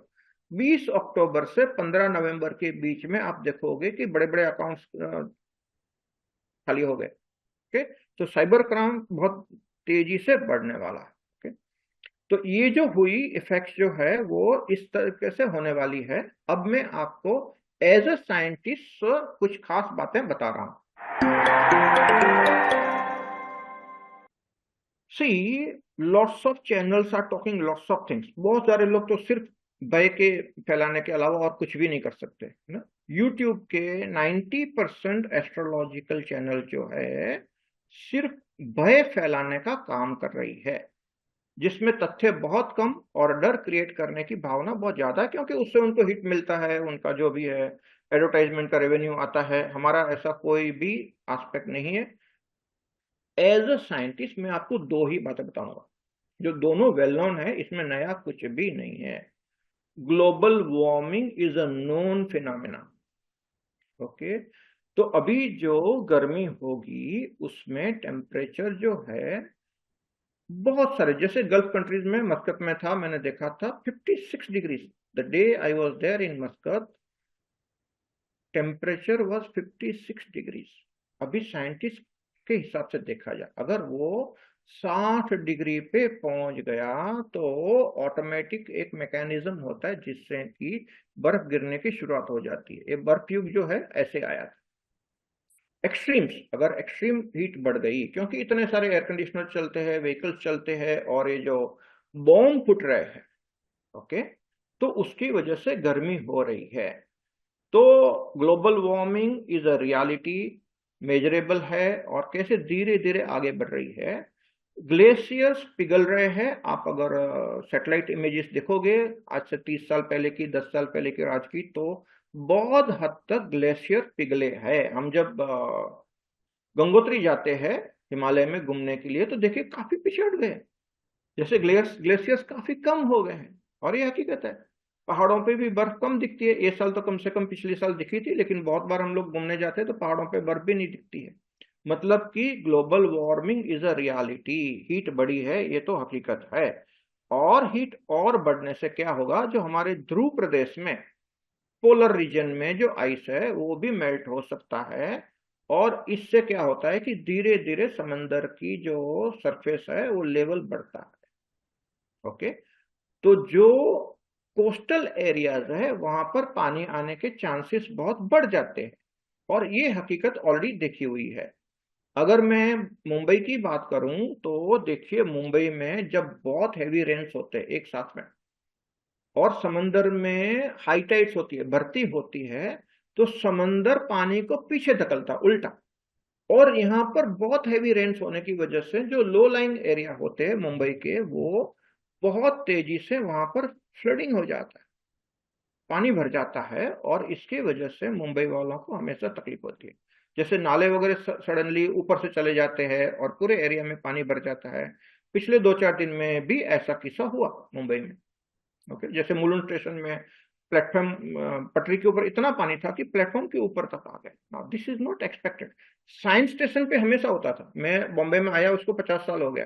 20 अक्टूबर से 15 नवंबर के बीच में आप देखोगे कि बड़े बड़े अकाउंट्स खाली हो गए। ओके, तो साइबर क्राइम बहुत तेजी से बढ़ने वाला है। ओके, तो ये जो हुई इफेक्ट जो है वो इस तरीके से होने वाली है। अब मैं आपको एज अ साइंटिस्ट कुछ खास बातें बता रहा हूं। See, lots of channels are talking lots of things. बहुत सारे लोग तो सिर्फ भय के फैलाने के अलावा और कुछ भी नहीं कर सकते ना। यूट्यूब के 90% एस्ट्रोलॉजिकल चैनल जो है सिर्फ भय फैलाने का काम कर रही है, जिसमें तथ्य बहुत कम और डर क्रिएट करने की भावना बहुत ज्यादा है। क्योंकि उससे उनको हिट मिलता है, उनका जो भी है एडवर्टाइजमेंट का रेवेन्यू आता है। हमारा ऐसा कोई भी एस्पेक्ट नहीं है। एज अ साइंटिस्ट मैं आपको दो ही बातें बताऊंगा जो दोनों वेल नोन है, इसमें नया कुछ भी नहीं है। Global warming is a known phenomena. Okay, तो अभी जो गर्मी होगी उसमें टेम्परेचर जो है बहुत सारे, जैसे गल्फ कंट्रीज में, मस्कत में था, मैंने देखा था 56 degrees. The day I was there in Muscat, temperature was 56 degrees. अभी साइंटिस्ट के हिसाब से देखा जाए, अगर वो 60 डिग्री पे पहुंच गया तो ऑटोमेटिक एक मैकेनिज्म होता है जिससे कि बर्फ गिरने की शुरुआत हो जाती है। ये बर्फ युग जो है ऐसे आया था। एक्सट्रीम्स, अगर एक्सट्रीम हीट बढ़ गई, क्योंकि इतने सारे एयर कंडीशनर चलते हैं, व्हीकल्स चलते हैं और ये जो बॉम्ब फुट रहे हैं, ओके, तो उसकी वजह से गर्मी हो रही है। तो global warming is a reality, measurable है, और कैसे धीरे धीरे आगे बढ़ रही है। ग्लेशियर्स पिघल रहे हैं। आप अगर सैटेलाइट इमेजेस देखोगे आज से 30 साल पहले की, 10 साल पहले की, आज की, तो बहुत हद तक ग्लेशियर पिघले हैं। हम जब गंगोत्री जाते हैं हिमालय में घूमने के लिए, तो देखिए काफी पिछड़ गए, जैसे ग्लेशियर्स काफी कम हो गए हैं, और ये हकीकत है। पहाड़ों पे भी बर्फ कम दिखती है, ये साल तो कम से कम पिछले साल दिखी थी, लेकिन बहुत बार हम लोग घूमने जाते हैं तो पहाड़ों पे बर्फ भी नहीं दिखती है। मतलब कि global warming is a reality, heat बढ़ी है, ये तो हकीकत है। और हीट और बढ़ने से क्या होगा, जो हमारे ध्रुव प्रदेश में पोलर रीजन में जो आइस है वो भी मेल्ट हो सकता है। और इससे क्या होता है कि धीरे धीरे समंदर की जो सरफेस है वो लेवल बढ़ता है। ओके, तो जो कोस्टल एरियाज है वहां पर पानी आने के चांसेस बहुत बढ़ जाते हैं, और ये हकीकत ऑलरेडी देखी हुई है। अगर मैं मुंबई की बात करूं तो देखिए, मुंबई में जब बहुत हैवी रेन्स होते हैं एक साथ में, और समंदर में हाई टाइड्स होती है, भरती होती है, तो समंदर पानी को पीछे धकलता उल्टा। और यहाँ पर बहुत हैवी रेन्स होने की वजह से जो लो लाइंग एरिया होते हैं मुंबई के, वो बहुत तेजी से वहां पर फ्लडिंग हो जाता है, पानी भर जाता है। और इसकी वजह से मुंबई वालों को हमेशा तकलीफ होती है। जैसे नाले वगैरह सडनली ऊपर से चले जाते हैं और पूरे एरिया में पानी भर जाता है। पिछले 2-4 दिन में भी ऐसा किस्सा हुआ मुंबई में। ओके, जैसे मुलुंड स्टेशन में प्लेटफॉर्म, पटरी के ऊपर इतना पानी था कि प्लेटफॉर्म के ऊपर तक आ गए। Now this is not expected. Science station पे हमेशा होता था, मैं बॉम्बे में आया उसको 50 साल हो गया,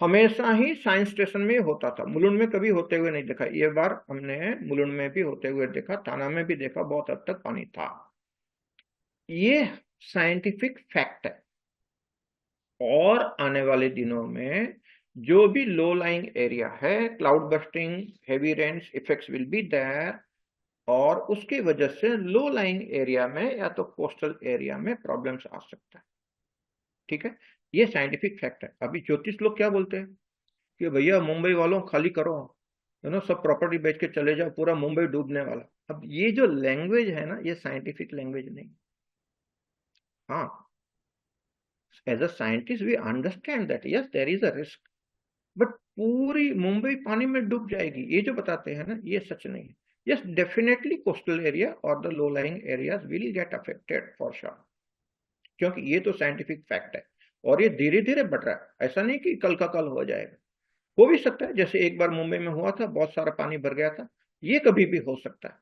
हमेशा ही साइंस स्टेशन में होता था, मुलुंड में कभी होते हुए नहीं देखा। ये बार हमने मुलुंड में भी होते हुए देखा, थाना में भी देखा, बहुत हद तक पानी था। ये साइंटिफिक फैक्ट है। और आने वाले दिनों में जो भी लो लाइंग एरिया है, cloud bursting, heavy rains effects will be there, और उसकी वजह से लो लाइंग एरिया में या तो कोस्टल एरिया में प्रॉब्लम्स आ सकता है। ठीक है, ये साइंटिफिक फैक्ट है। अभी ज्योतिष लोग क्या बोलते हैं कि भैया मुंबई वालों खाली करो, सब प्रॉपर्टी बेच के चले जाओ, पूरा मुंबई डूबने वाला। अब ये जो लैंग्वेज है ना, ये साइंटिफिक लैंग्वेज नहीं। हाँ, as a scientist we understand that yes there is a risk, but पूरी मुंबई पानी में डूब जाएगी ये जो बताते हैं ना, ये सच नहीं है। यस, डेफिनेटली कोस्टल एरिया और the low lying areas will get affected for sure, क्योंकि ये तो साइंटिफिक फैक्ट है। और ये धीरे धीरे बढ़ रहा है, ऐसा नहीं कि कल का कल हो जाएगा। हो भी सकता है, जैसे एक बार मुंबई में हुआ था, बहुत सारा पानी भर गया था, ये कभी भी हो सकता है।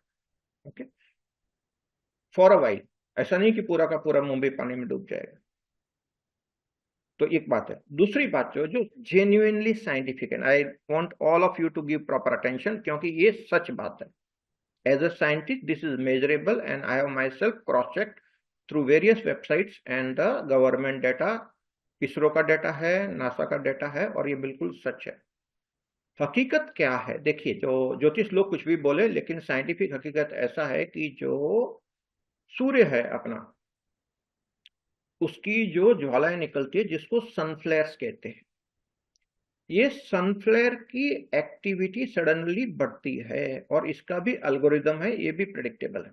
ओके, फॉर अ वाइल, ऐसा नहीं कि पूरा का पूरा मुंबई पानी में डूब जाएगा। तो एक बात है। दूसरी बात जो जो जेन्युइनली साइंटिफिक है, I want all of you to give proper attention, क्योंकि ये सच बात है। As a scientist this is measurable and I have myself cross check through various websites and the government data. ISRO का data है, NASA का data है, और ये बिल्कुल सच है। हकीकत क्या है, देखिए, जो ज्योतिष लोग कुछ भी बोले, लेकिन साइंटिफिक हकीकत ऐसा है कि जो सूर्य है अपना, उसकी जो ज्वालाएं निकलती है जिसको सनफ्लेयर्स कहते हैं, ये सनफ्लेयर की एक्टिविटी सडनली बढ़ती है, और इसका भी एल्गोरिदम है, ये भी प्रेडिक्टेबल है।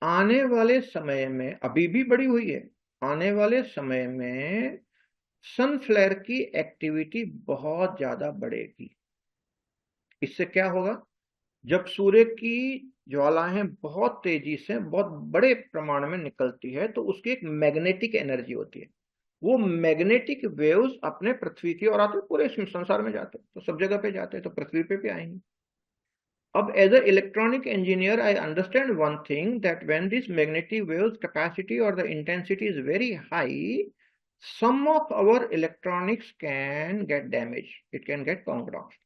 आने वाले समय में, अभी भी बढ़ी हुई है, आने वाले समय में सनफ्लेयर की एक्टिविटी बहुत ज्यादा बढ़ेगी। इससे क्या होगा, जब सूर्य की ज्वालाएं बहुत तेजी से बहुत बड़े प्रमाण में निकलती है, तो उसकी एक मैग्नेटिक एनर्जी होती है। वो मैग्नेटिक वेव्स अपने पृथ्वी की ओर आते हैं, पूरे संसार में जाते हैं, तो सब जगह पे जाते हैं, तो पृथ्वी पे भी आएंगे। अब as a electronic engineer I understand one thing, that when this magnetic waves capacity और the intensity is very high, some of our electronics can get damaged, it can get bounced off।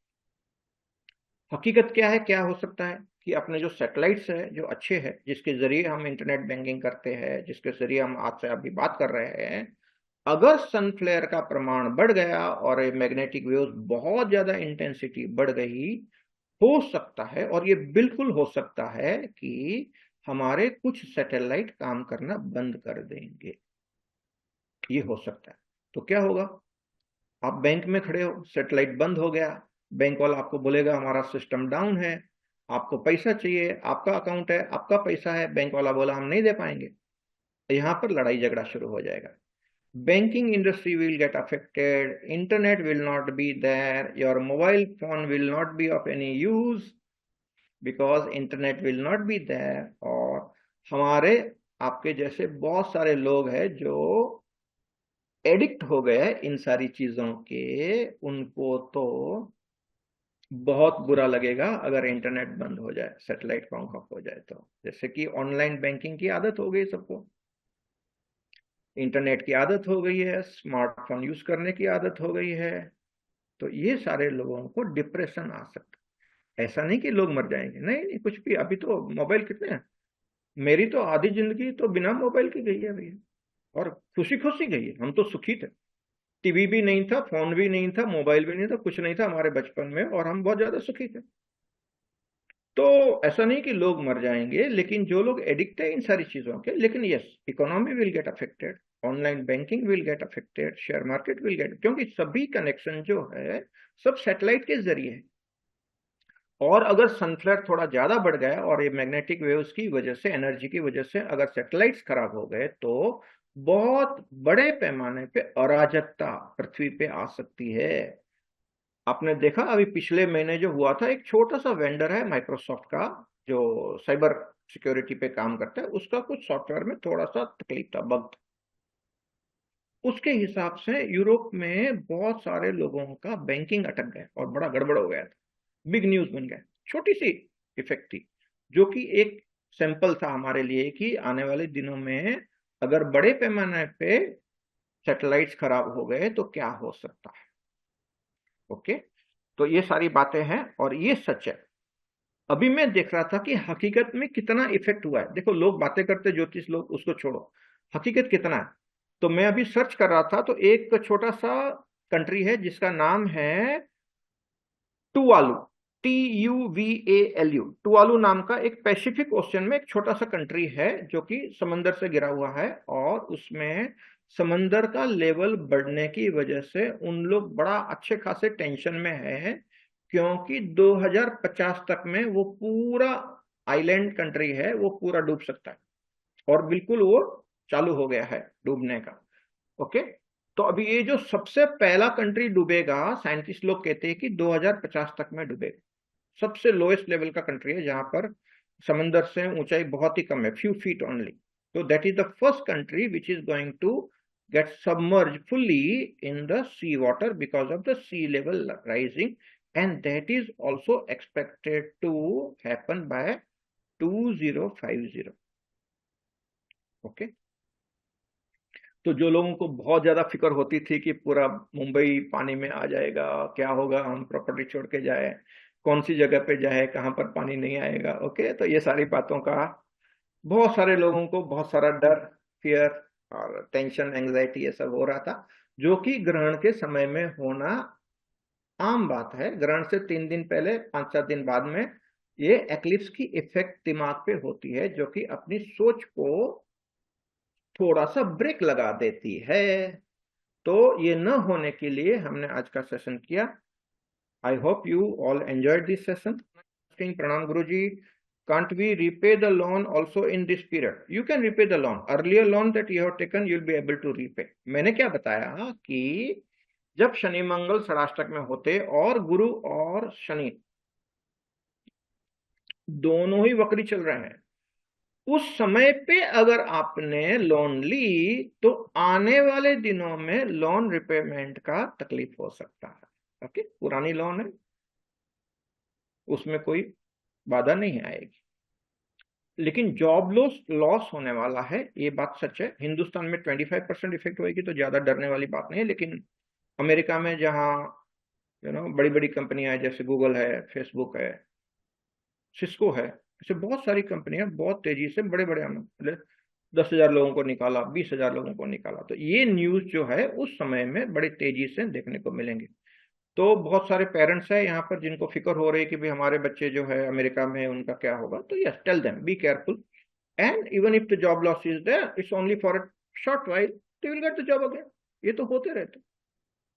हकीकत क्या है, क्या हो सकता है कि अपने जो सैटेलाइट्स है जो अच्छे हैं, जिसके जरिए हम इंटरनेट बैंकिंग करते हैं, जिसके जरिए हम आज से अभी बात कर रहे हैं, अगर सन फ्लेयर का प्रमाण बढ़ गया और ये मैग्नेटिक वेव्स बहुत ज्यादा इंटेंसिटी बढ़ गई, हो सकता है, और ये बिल्कुल हो सकता है कि हमारे कुछ सैटेलाइट काम करना बंद कर देंगे। ये हो सकता है। तो क्या होगा, आप बैंक में खड़े हो, सैटेलाइट बंद हो गया, बैंक वाला आपको बोलेगा हमारा सिस्टम डाउन है, आपको पैसा चाहिए, आपका अकाउंट है, आपका पैसा है, बैंक वाला बोला हम नहीं दे पाएंगे, यहां पर लड़ाई झगड़ा शुरू हो जाएगा। Banking industry will get affected, internet will not be there, your mobile phone will not be of any use, because internet will not be there. और हमारे आपके जैसे बहुत सारे लोग हैं जो एडिक्ट हो गए इन सारी चीजों के, उनको तो बहुत बुरा लगेगा अगर इंटरनेट बंद हो जाए, सैटेलाइट पंख ऑफ हो जाए तो। जैसे कि ऑनलाइन बैंकिंग की आदत हो गई सबको, इंटरनेट की आदत हो गई है, स्मार्टफोन यूज करने की आदत हो गई है, तो ये सारे लोगों को डिप्रेशन आ सकता है। ऐसा नहीं कि लोग मर जाएंगे, नहीं नहीं, कुछ भी। अभी तो मोबाइल कितने हैं, मेरी तो आधी जिंदगी तो बिना मोबाइल की गई है भैया, और खुशी खुशी गई है। हम तो सुखी थे, टीवी भी नहीं था, फोन भी नहीं था, मोबाइल भी नहीं था, कुछ नहीं था हमारे बचपन में, और हम बहुत ज्यादा सुखी थे। तो ऐसा नहीं कि लोग मर जाएंगे, लेकिन जो लोग एडिक्ट है इन सारी चीजों के, लेकिन yes, economy will get affected, online banking will get affected, share market will get, क्योंकि सभी कनेक्शन जो है सब सैटेलाइट के जरिए है। और अगर सनफ्लेयर थोड़ा ज्यादा बढ़ गया और ये मैग्नेटिक वेव्स की वजह से, एनर्जी की वजह से अगर सैटेलाइट्स खराब हो गए, तो बहुत बड़े पैमाने पे अराजकता पृथ्वी पे आ सकती है। आपने देखा अभी पिछले महीने जो हुआ था, एक छोटा सा वेंडर है माइक्रोसॉफ्ट का, जो साइबर सिक्योरिटी पे काम करता है, उसका कुछ सॉफ्टवेयर में थोड़ा सा तकलीफ था, बग। उसके हिसाब से यूरोप में बहुत सारे लोगों का बैंकिंग अटक गया और बड़ा गड़बड़ हो गया था, बिग न्यूज बन गया। छोटी सी इफेक्ट थी, जो कि एक सैंपल था हमारे लिए कि आने वाले दिनों में अगर बड़े पैमाने पे सैटेलाइट्स खराब हो गए तो क्या हो सकता है। ओके, तो ये सारी बातें हैं और ये सच है। अभी मैं देख रहा था कि हकीकत में कितना इफेक्ट हुआ है। देखो, लोग बातें करते ज्योतिष लोग, उसको छोड़ो, हकीकत कितना है। तो मैं अभी सर्च कर रहा था, तो एक छोटा सा कंट्री है जिसका नाम है टुवालू, TUVALU। टुवालू नाम का एक पैसिफिक ओशियन में एक छोटा सा कंट्री है जो कि समंदर से घिरा हुआ है, और उसमें समंदर का लेवल बढ़ने की वजह से उन लोग बड़ा अच्छे खासे टेंशन में है, क्योंकि 2050 तक में वो पूरा आइलैंड कंट्री है, वो पूरा डूब सकता है, और बिल्कुल वो चालू हो गया है डूबने का। ओके, तो अभी ये जो सबसे पहला कंट्री डूबेगा, साइंटिस्ट लोग कहते हैं कि 2050 तक में डूबेगा। सबसे लोएस्ट लेवल का कंट्री है, जहां पर समंदर से ऊंचाई बहुत ही कम है, फ्यू फीट ओनली। तो that is the first country which is going to get submerged fully in the sea water because of the sea level rising, and that is also expected to happen by 2050. okay, तो जो लोगों को बहुत ज्यादा फिक्र होती थी कि पूरा मुंबई पानी में आ जाएगा, क्या होगा, हम प्रॉपर्टी छोड़ के जाए, कौन सी जगह पे जाए, कहाँ पर पानी नहीं आएगा, ओके, तो ये सारी बातों का बहुत सारे लोगों को बहुत सारा डर, फियर और टेंशन, एंग्जाइटी, ये सब हो रहा था, जो कि ग्रहण के समय में होना आम बात है। ग्रहण से 3 दिन पहले, 5-7 दिन बाद में ये एक्लिप्स की इफेक्ट दिमाग पे होती है, जो कि अपनी सोच को थोड़ा सा ब्रेक लगा देती है। तो ये न होने के लिए हमने आज का सेशन किया। I hope you all enjoyed this session. Pranam Guruji, can't we repay the loan also in this period? You can repay the loan. Earlier loan that you have taken, you'll be able to repay. मैंने क्या बताया कि जब शनि मंगल षडाष्टक में होते और गुरु और शनि दोनों ही वक्री चल रहे हैं, उस समय पे अगर आपने लोन ली तो आने वाले दिनों में लोन रिपेमेंट का तकलीफ हो सकता है। ओके, पुरानी लोन है, उसमें कोई बाधा नहीं आएगी, लेकिन जॉब लॉस लॉस होने वाला है, ये बात सच है। हिंदुस्तान में 25% इफेक्ट होगी, तो ज्यादा डरने वाली बात नहीं है। लेकिन अमेरिका में, जहाँ बड़ी बड़ी कंपनियां हैं, जैसे गूगल है, फेसबुक है, सिस्को है, ऐसे बहुत सारी कंपनियां बहुत तेजी से बड़े बड़े मतलब 10,000 लोगों को निकाला, 20,000 लोगों को निकाला, तो ये न्यूज जो है उस समय में बड़ी तेजी से देखने को मिलेंगे। तो बहुत सारे पेरेंट्स हैं यहाँ पर जिनको फिक्र हो रही है कि भाई हमारे बच्चे जो है अमेरिका में, उनका क्या होगा। तो yes, tell them be careful, and even if the job loss is there, it's only for a short while, they will get the job again. ये तो होते रहते,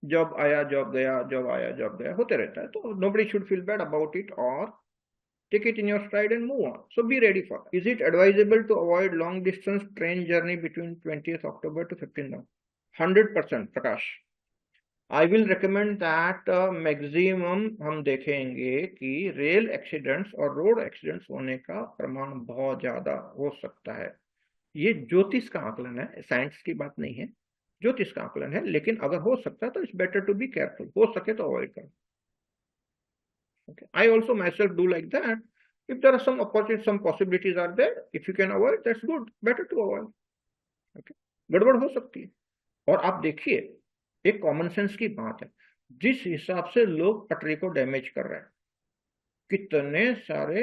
जॉब आया जॉब गया, जॉब आया जॉब गया, होते रहता है। तो nobody should feel bad about it, और take it in your stride and move on. So be ready for it. Is it advisable to avoid long distance train journey between 20th October to 15th November? 100% Prakash. I will recommend that maximum हम देखेंगे कि rail accidents और road accidents होने का प्रमाण बहुत ज्यादा हो सकता है। ये ज्योतिष का आकलन है, साइंस की बात नहीं है, ज्योतिष का आकलन है। लेकिन अगर हो सकता है तो it's better to be careful, हो सके तो अवॉइड करो। Okay. I also myself do like that. If there are some opportunities, some possibilities are there, if you can avoid, that's good. Better to avoid. Okay. गड़बड़ हो सकती है। और आप देखिए, एक कॉमन सेंस की बात है, जिस हिसाब से लोग पटरी को डैमेज कर रहे हैं, कितने सारे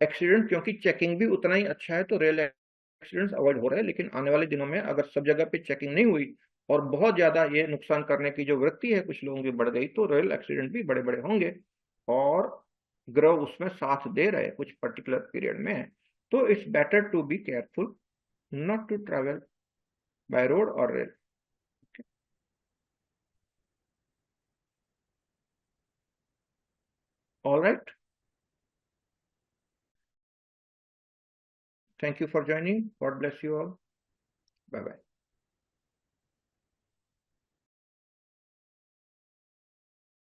एक्सीडेंट, क्योंकि चेकिंग भी उतना ही अच्छा है तो रेल एक्सीडेंट्स अवॉइड हो रहे हैं। लेकिन आने वाले दिनों में अगर सब जगह पे चेकिंग नहीं हुई और बहुत ज्यादा ये नुकसान करने की जो वृत्ति है कुछ लोगों की बढ़ गई, तो रेल एक्सीडेंट भी बड़े बड़े होंगे। और ग्रह उसमें साथ दे रहे कुछ पर्टिकुलर पीरियड में है। तो it's better to be careful, not to travel by road और rail. All right, thank you for joining, God bless you all, bye bye.